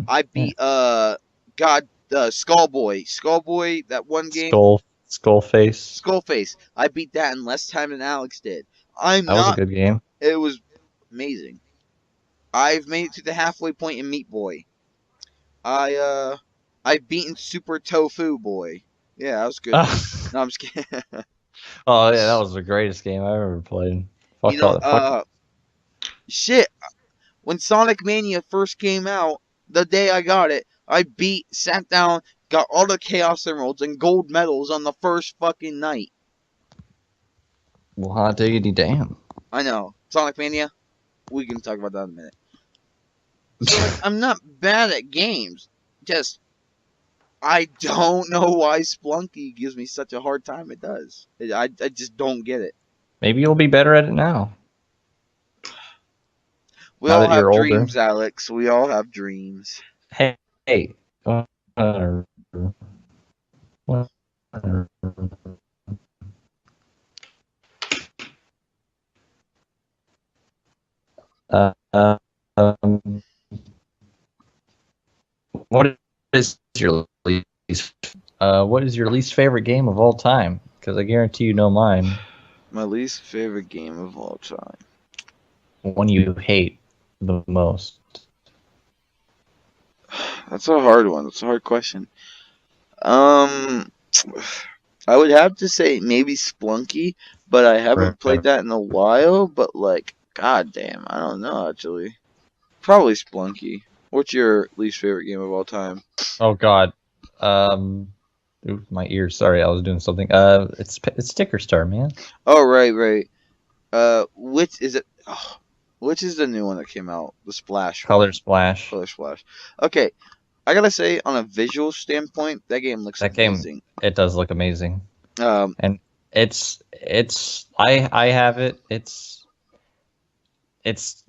I beat Skullboy, that one game. Skullface. I beat that in less time than Alex did. That was a good game. It was amazing. I've made it to the halfway point in Meat Boy. I've beaten Super Tofu Boy. Yeah, that was good. No, I'm just kidding. Oh yeah, that was the greatest game I ever played. Shit. When Sonic Mania first came out, the day I got it, I sat down, got all the Chaos Emeralds and gold medals on the first fucking night. Well, hot diggity damn. I know. Sonic Mania? We can talk about that in a minute. So, I'm not bad at games. Just, I don't know why Spelunky gives me such a hard time. It does. I just don't get it. Maybe you'll be better at it now. We Now all that have you're older. dreams, Alex. We all have dreams. Hey. Whatever. Whatever. Uh, um, what is your least? What is your least favorite game of all time? Because I guarantee you know mine. My least favorite game of all time. One you hate the most. That's a hard one. That's a hard question. I would have to say maybe Splunky, but I haven't played that in a while. But like, goddamn, I don't know actually. Probably Splunky. What's your least favorite game of all time? Oh God. Ooh, my ears. Sorry, I was doing something. It's Sticker Star, man. Oh right. Which is it? Oh, which is the new one that came out? The Splash Color one. Splash. Color Splash. Okay, I gotta say, on a visual standpoint, that game looks That amazing. game, it does look amazing. Um, And it's I have it. It's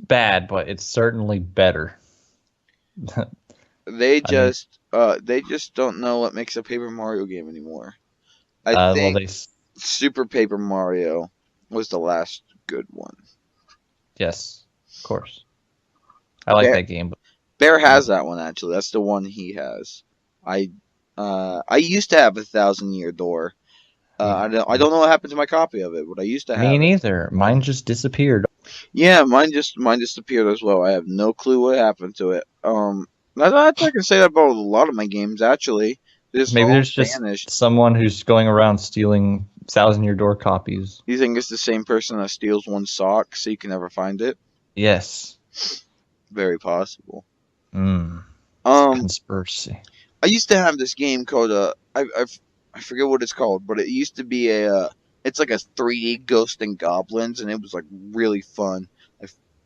bad, but it's certainly better. they I mean, just don't know what makes a Paper Mario game anymore. I well, think Super Paper Mario was the last good one. yes, of course. I like that game, but Bear has that one actually. That's the one he has. I used to have 1,000-Year Door. I don't know what happened to my copy of it, but I used to have me it. neither. Mine just disappeared. Yeah, mine just appeared as well. I have no clue what happened to it. I can say that about a lot of my games actually. Maybe there's just vanished. someone who's going around stealing 1,000-Year Door copies. You think it's the same person that steals one sock so you can never find it? Yes. Very possible. Conspiracy. I used to have this game called I forget what it's called, but it used to be it's like a 3D Ghost and Goblins, and it was like really fun.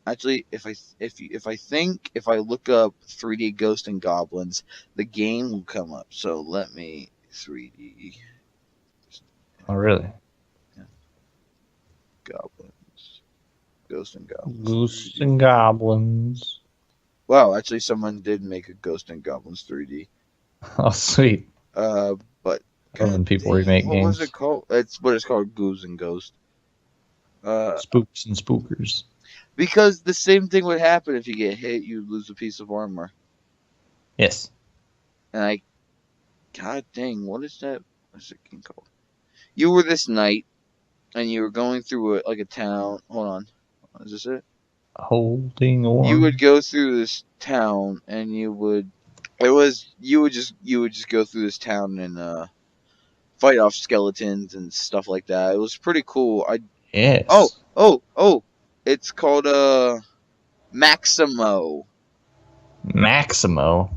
Actually, if I look up 3D Ghost and Goblins, the game will come up. So let me 3D. Oh really? Yeah. Goblins, Ghost and Goblins. Ghosts and Goblins. Wow, actually, someone did make a Ghost and Goblins 3D. Oh sweet. But when people remake games. What was it called? It's called Goose and Ghost. Spooks and Spookers. Because the same thing would happen if you get hit, you'd lose a piece of armor. Yes. And God dang, what is that? What's it called? You were this knight, and you were going through a town. Hold on, is this it? Holding on. You would go through this town, and you would just go through this town and fight off skeletons and stuff like that. It was pretty cool. Yes. Oh! It's called Maximo. Maximo.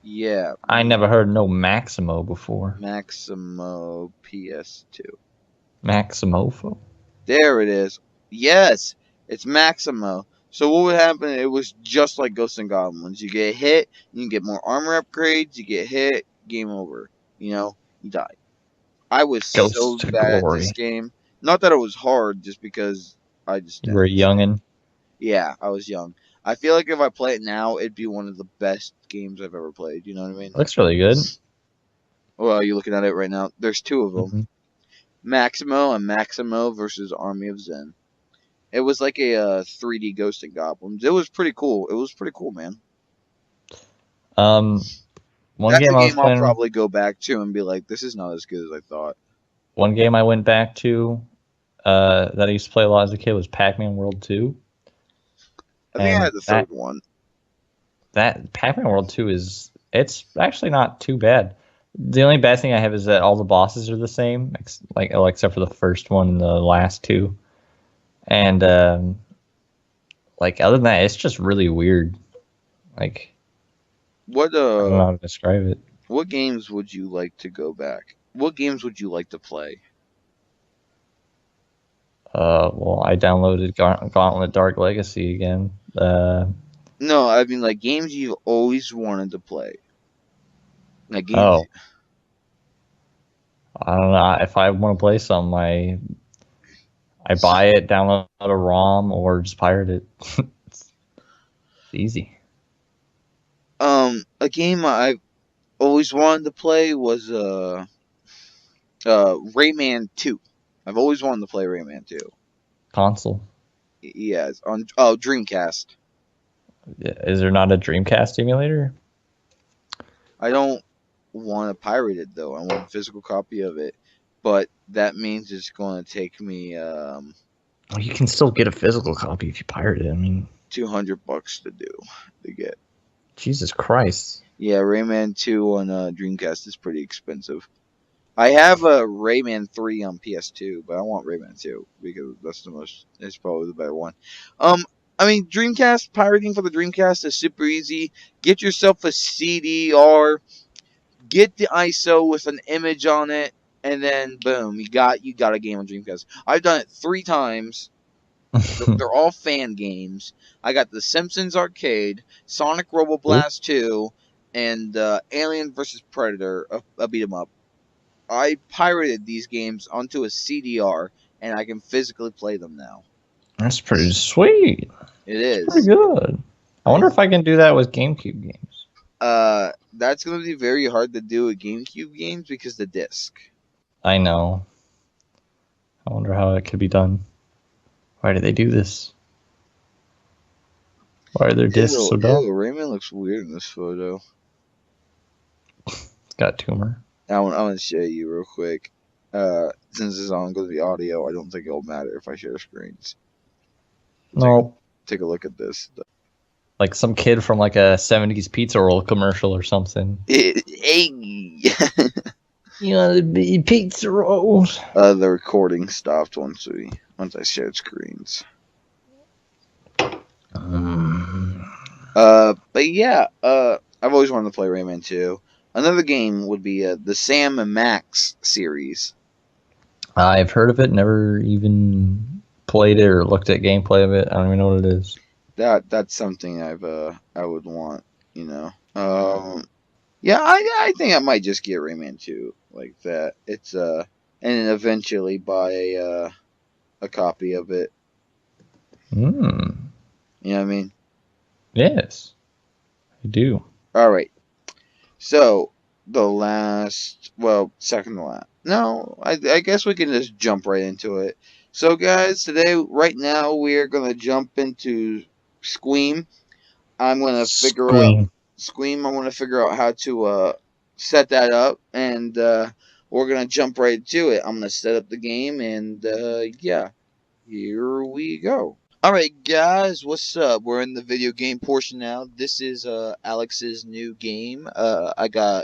Yeah. I never heard no Maximo before. Maximo PS2. Maximofo. There it is. Yes, it's Maximo. So what would happen? It was just like Ghosts and Goblins. You get hit, you can get more armor upgrades. You get hit, game over. You die. I was so bad at this game. Not that it was hard, just because I just. You were a youngin'. Yeah, I was young. I feel like if I play it now, it'd be one of the best games I've ever played. You know what I mean? It looks really good. Well, you're looking at it right now. There's two of them. Mm-hmm. Maximo and Maximo versus Army of Zen. It was like a 3D Ghost and Goblins. It was pretty cool. It was pretty cool, man. That's a game I'll probably go back to and be like, this is not as good as I thought. One game I went back to that I used to play a lot as a kid was Pac-Man World 2. I think I had the third one. That Pac-Man World 2 it's actually not too bad. The only bad thing I have is that all the bosses are the same, except for the first one and the last two. And other than that, it's just really weird. What I don't know how to describe it. What games would you like to go back? What games would you like to play? Well, I downloaded Gauntlet Dark Legacy again. No, I mean games you've always wanted to play. Games. Oh. I don't know. If I want to play something, I buy it, download a ROM, or just pirate it. Easy. A game I always wanted to play was Rayman 2. I've always wanted to play Rayman 2. Console. Yeah, it's on Dreamcast. Is there not a Dreamcast emulator? I don't want to pirate it though. I want a physical copy of it, but that means it's going to take me Oh, you can still get a physical copy if you pirate it. I mean, $200 to get. Jesus Christ. Yeah, Rayman 2 on Dreamcast is pretty expensive. I have a Rayman 3 on PS2, but I want Rayman 2 because it's probably the better one. I mean, Dreamcast, pirating for the Dreamcast is super easy. Get yourself a CDR, get the ISO with an image on it, and then boom, you got a game on Dreamcast. I've done it 3 times. They're all fan games. I got The Simpsons Arcade, Sonic Robo Blast 2, and Alien vs. Predator, a beat 'em up. I pirated these games onto a CDR, and I can physically play them now. That's pretty sweet. It is. Pretty good. I wonder if I can do that with GameCube games. That's going to be very hard to do with GameCube games because the disc. I know. I wonder how it could be done. Why do they do this? Why are their discs so dumb? Rayman looks weird in this photo. It's got tumor. I want to show you real quick. Since it's on going to be audio, I don't think it'll matter if I share screens. No. Take a look at this. Like some kid from like a 70s pizza roll commercial or something. Hey! You want to be pizza rolls? The recording stopped once I shared screens. But yeah, I've always wanted to play Rayman 2. Another game would be the Sam and Max series. I've heard of it, never even played it or looked at gameplay of it. I don't even know what it is. That's something I would want, you know. Yeah, I think I might just get Rayman 2 like that. It's and then eventually buy a copy of it. You know what I mean? Yes, I do. All right. So second to last. No, I guess we can just jump right into it. So guys, right now we're gonna jump into Squeam. I'm gonna figure out Squeam. I want to figure out how to set that up, and we're gonna jump right to it. I'm gonna set up the game, and yeah, here we go. Alright guys, what's up? We're in the video game portion now. This is Alex's new game.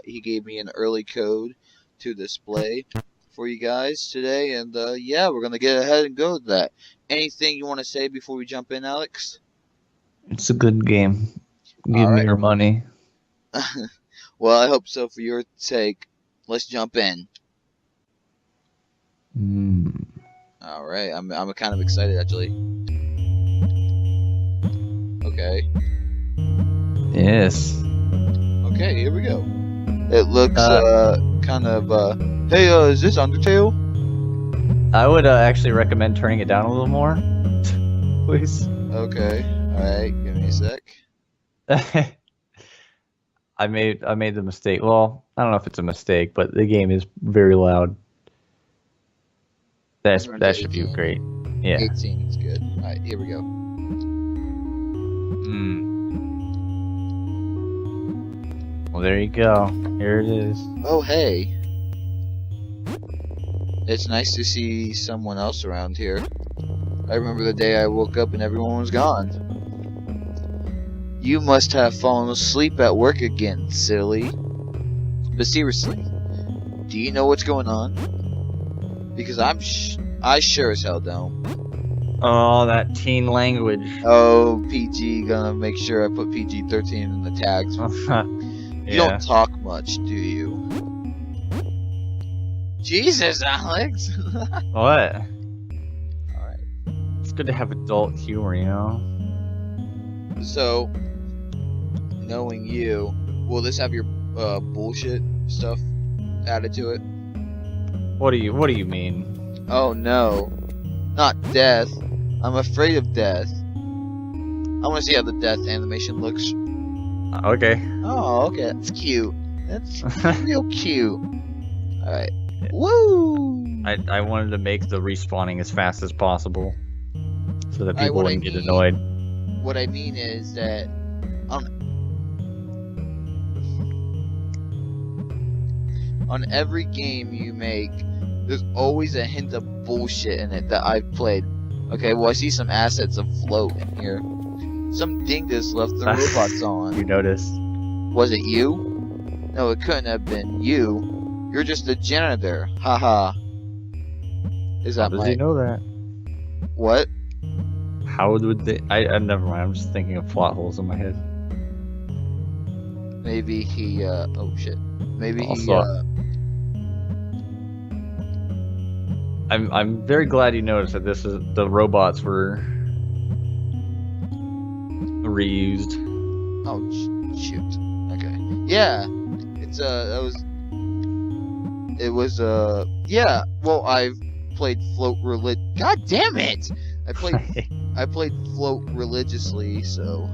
He gave me an early code to display for you guys today, and yeah, we're gonna get ahead and go with that. Anything you want to say before we jump in, Alex? It's a good game. Give me your money. Well, I hope so for your sake. Let's jump in. Alright, I'm kind of excited actually. Okay. Yes. Okay, here we go. It looks kind of hey, is this Undertale? I would actually recommend turning it down a little more. Please. Okay. Alright, give me a sec. I made the mistake. Well, I don't know if it's a mistake, but the game is very loud. That should be great. Yeah. 18 is good. Alright, here we go. Well, there you go. Here it is. Oh, hey. It's nice to see someone else around here. I remember the day I woke up and everyone was gone. You must have fallen asleep at work again, silly. But seriously, do you know what's going on? Because I sure as hell don't. Oh, that teen language. Oh, PG, gonna make sure I put PG-13 in the tags. You don't talk much, do you? Jesus, Alex! What? Alright. It's good to have adult humor, you know? So, knowing you, will this have your bullshit stuff added to it? What do you mean? Oh no. Not death. I'm afraid of death. I want to see how the death animation looks. Okay. Oh, okay, that's cute. That's real cute. All right. Woo! I wanted to make the respawning as fast as possible, so that people what I wouldn't get mean- annoyed. What I mean is that on every game you make, there's always a hint of bullshit in it that I've played. Okay, well I see some assets afloat in here. Some dingus left the robots on. You noticed? Was it you? No, it couldn't have been you. You're just a janitor. Haha. Is How that does he know that? What? How would they? I never mind. I'm just thinking of plot holes in my head. Maybe he, oh shit. Maybe he, Also- I'm very glad you noticed that the robots were reused. oh, shoot. Okay. Yeah. Yeah. Well, I've played Float God damn it! I played Float religiously, so.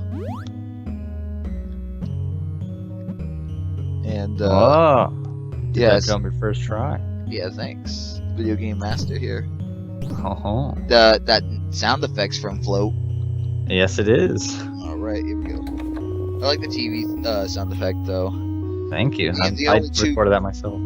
And, Oh, did yes. that jump your first try? Yeah, thanks. Video game master here. Oh, That sound effects from Float. yes, it is. Alright, here we go. I like the TV sound effect, though. Thank you. Yeah, the I only two- recorded that myself.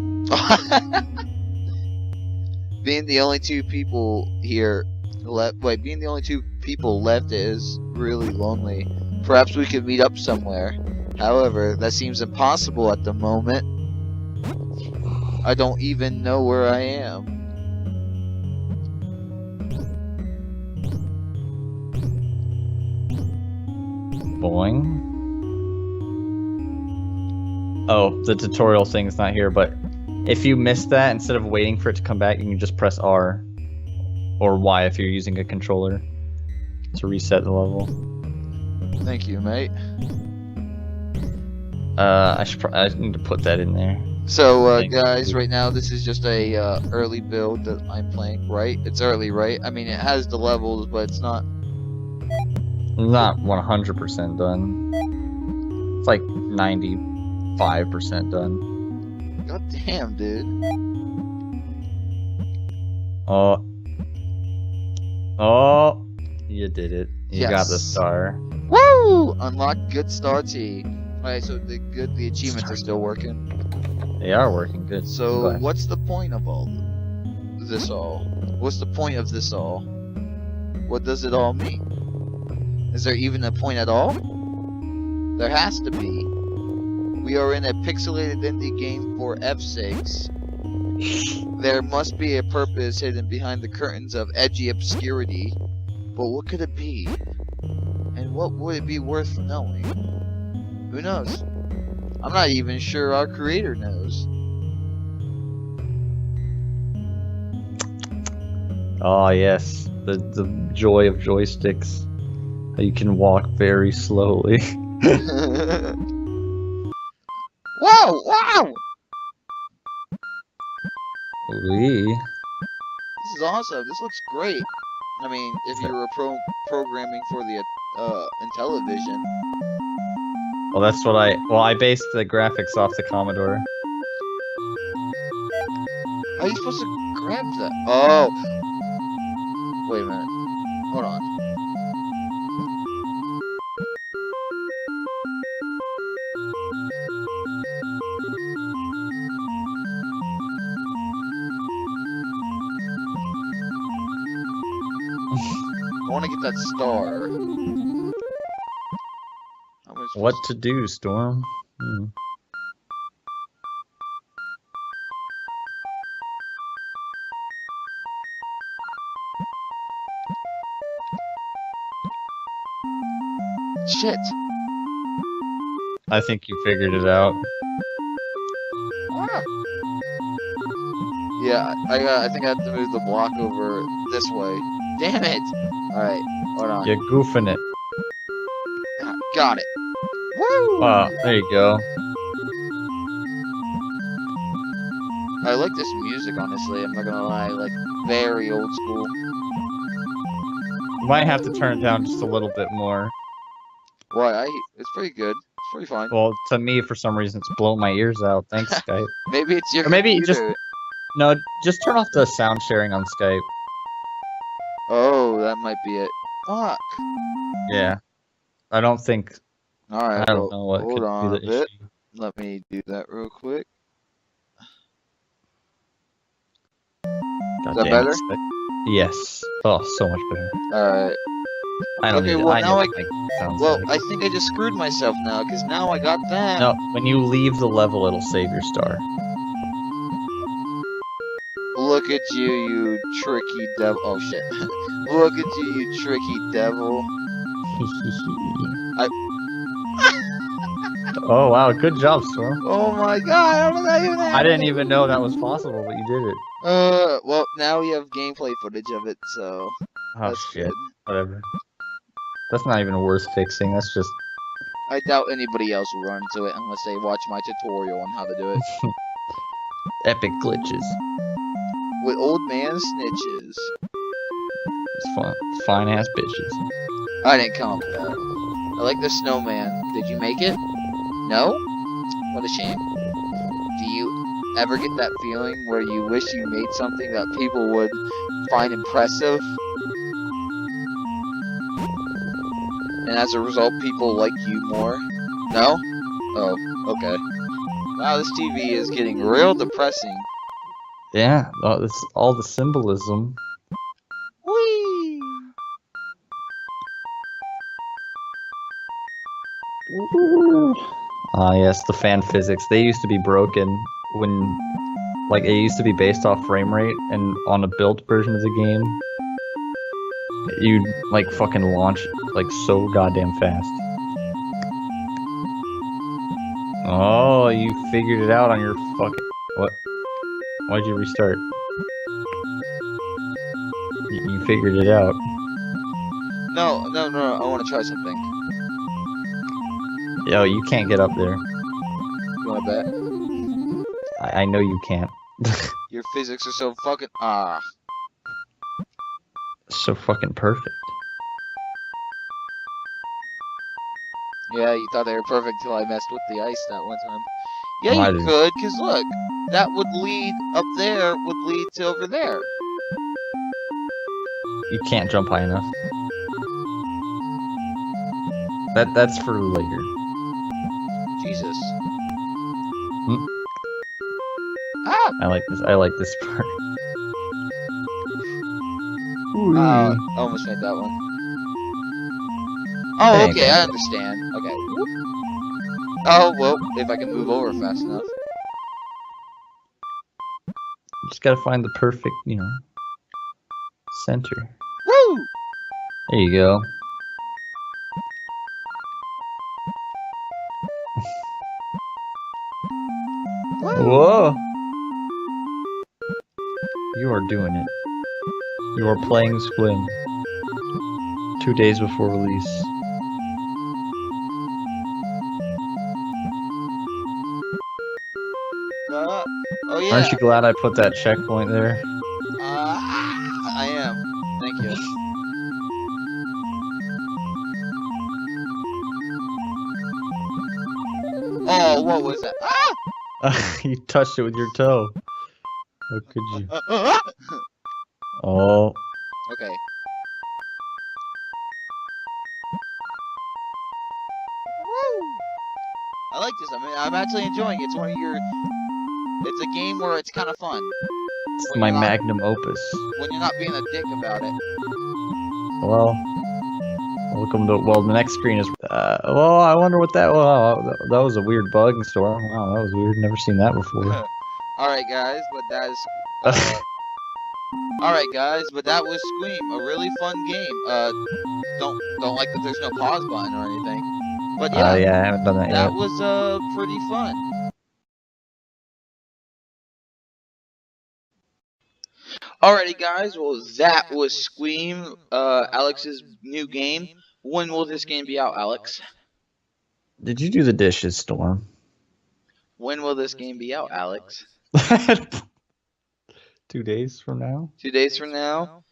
Being the only two people here left, being the only two people left is really lonely. Perhaps we could meet up somewhere. However, that seems impossible at the moment. I don't even know where I am. Boing. Oh, the tutorial thing's not here, but if you miss that, instead of waiting for it to come back, you can just press R or Y if you're using a controller to reset the level. Thank you, mate. I need to put that in there. So, Thank guys, you. right now this is just a early build that I'm playing, right? It's early, right? I mean, it has the levels, but it's not... Not 100% done. It's like 95% done. God damn, dude. Oh, you did it. You got the Yes. star. Woo! Unlock good star T. Alright, so the achievements are still working. They are working good. So, But what's the point of this all? What's the point of this all? What does it all mean? Is there even a point at all? There has to be. We are in a pixelated indie game for F's sakes. There must be a purpose hidden behind the curtains of edgy obscurity. But what could it be? And what would it be worth knowing? Who knows? I'm not even sure our creator knows. oh yes, the joy of joysticks. How you can walk very slowly. Wow! Wow! Wee. This is awesome. This looks great. I mean, if you were programming for the Intellivision. Well, that's what I based the graphics off the Commodore. How are you supposed to grab that? Oh! Wait a minute. Hold on. I want to get that star. How am I supposed What to do, Storm? Shit! I think you figured it out. Ah. Yeah, I think I have to move the block over this way. Damn it! Alright, hold on. You're goofing it. Ah, got it. Woo! Wow, there you go. I like this music, honestly. I'm not gonna lie. Like, very old school. You might have to turn it down just a little bit more. Why? It's pretty good. It's pretty fine. Well, to me, for some reason, it's blowing my ears out. Thanks, Skype. Maybe it's your Or maybe just computer. no, just turn off the sound sharing on Skype. Oh, that might be it. Fuck. Yeah, I don't think. Alright, I don't well, know what hold could be on a the bit. issue. Let me do that real quick. God Is that damn it, better? Skype. Yes. Oh, so much better. Alright. I don't Okay, need. well, I know now what my sounds well, like. I think I just screwed myself now, because now I got that. No, when you leave the level, it'll save your star. Look at you, you tricky devil. Oh, shit. Look at you tricky devil. Oh wow, good job, Storm. Oh my god, how did that even happen? I didn't even know that was possible, but you did it. Well, now we have gameplay footage of it, so Oh that's shit. good. Whatever. That's not even worth fixing. That's just I doubt anybody else will run into it unless they watch my tutorial on how to do it. epic glitches. With old man snitches. It's fun. Fine ass bitches. I didn't come up with that. I like the snowman. Did you make it? No? What a shame. Do you ever get that feeling where you wish you made something that people would find impressive? And as a result, people like you more? No? Oh, okay. Wow, this TV is getting real depressing. Yeah, it's all the symbolism. Whee! Ah, yes, the fan physics. They used to be broken when, like, it used to be based off frame rate, and on a built version of the game, you'd, like, fucking launch, like, so goddamn fast. Oh, you figured it out on your fucking... What? Why'd you restart? You figured it out. No, I want to try something. Yo, you can't get up there. You want to bet? I know you can't. Your physics are so fucking... So fucking perfect. Yeah, you thought they were perfect till I messed with the ice that one time. Yeah, I you didn't. could, because look, that would lead up there, would lead to over there. You can't jump high enough. That's for later. Jesus. Hmm? Ah! I like this part. I almost made that one. Oh, okay, I understand. Okay. Oh, well, if I can move over fast enough. You just gotta find the perfect, you know, center. Woo! There you go. Whoa! You are doing it. You are playing Squim. 2 days before release. Oh yeah. Aren't you glad I put that checkpoint there? I am. Thank you. Oh, what was that? Ah! You touched it with your toe. What could you? Oh. Okay. Woo! I like this. I mean, I'm actually enjoying it. It's one of your... It's a game where it's kind of fun. It's my magnum opus. When you're not being a dick about it. Well, welcome to... Well, the next screen is... well, I wonder what that... Wow, that was a weird bug in store. Wow, that was weird. Never seen that before. Alright, guys, but that is... Alright, guys, but that was Scream. A really fun game. Don't like that there's no pause button or anything. But yeah, yeah, I haven't done that yet. that was, pretty fun. Alrighty, guys, well, that was Scream, Alex's new game. When will this game be out, Alex? Did you do the dishes, Storm? When will this game be out, Alex? 2 days from now? 2 days from now?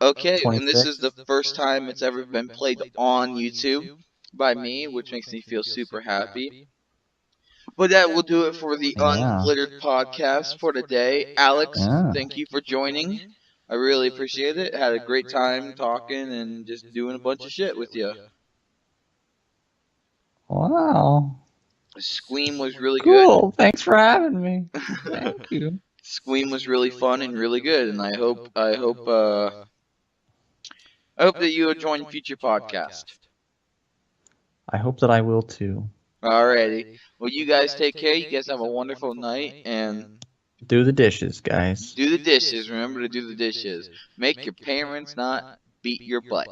Okay, and this 26? is the first time it's ever been played on YouTube. by me, which makes me feel super happy. But that will do it for the Yeah. Unflittered podcast for today. Alex, Yeah. thank you for joining. I really appreciate it. Had a great time talking and just doing a bunch of shit with you. Wow. Squeam was really good. Cool. Thanks for having me. Thank you. Squeam was really fun and really good, and I hope that you'll join future podcast. I hope that I will too. Alrighty. Well, you guys take care. You guys have a wonderful night, and Do the dishes, guys. do the dishes. Remember to do the dishes. Make your parents not beat your butt.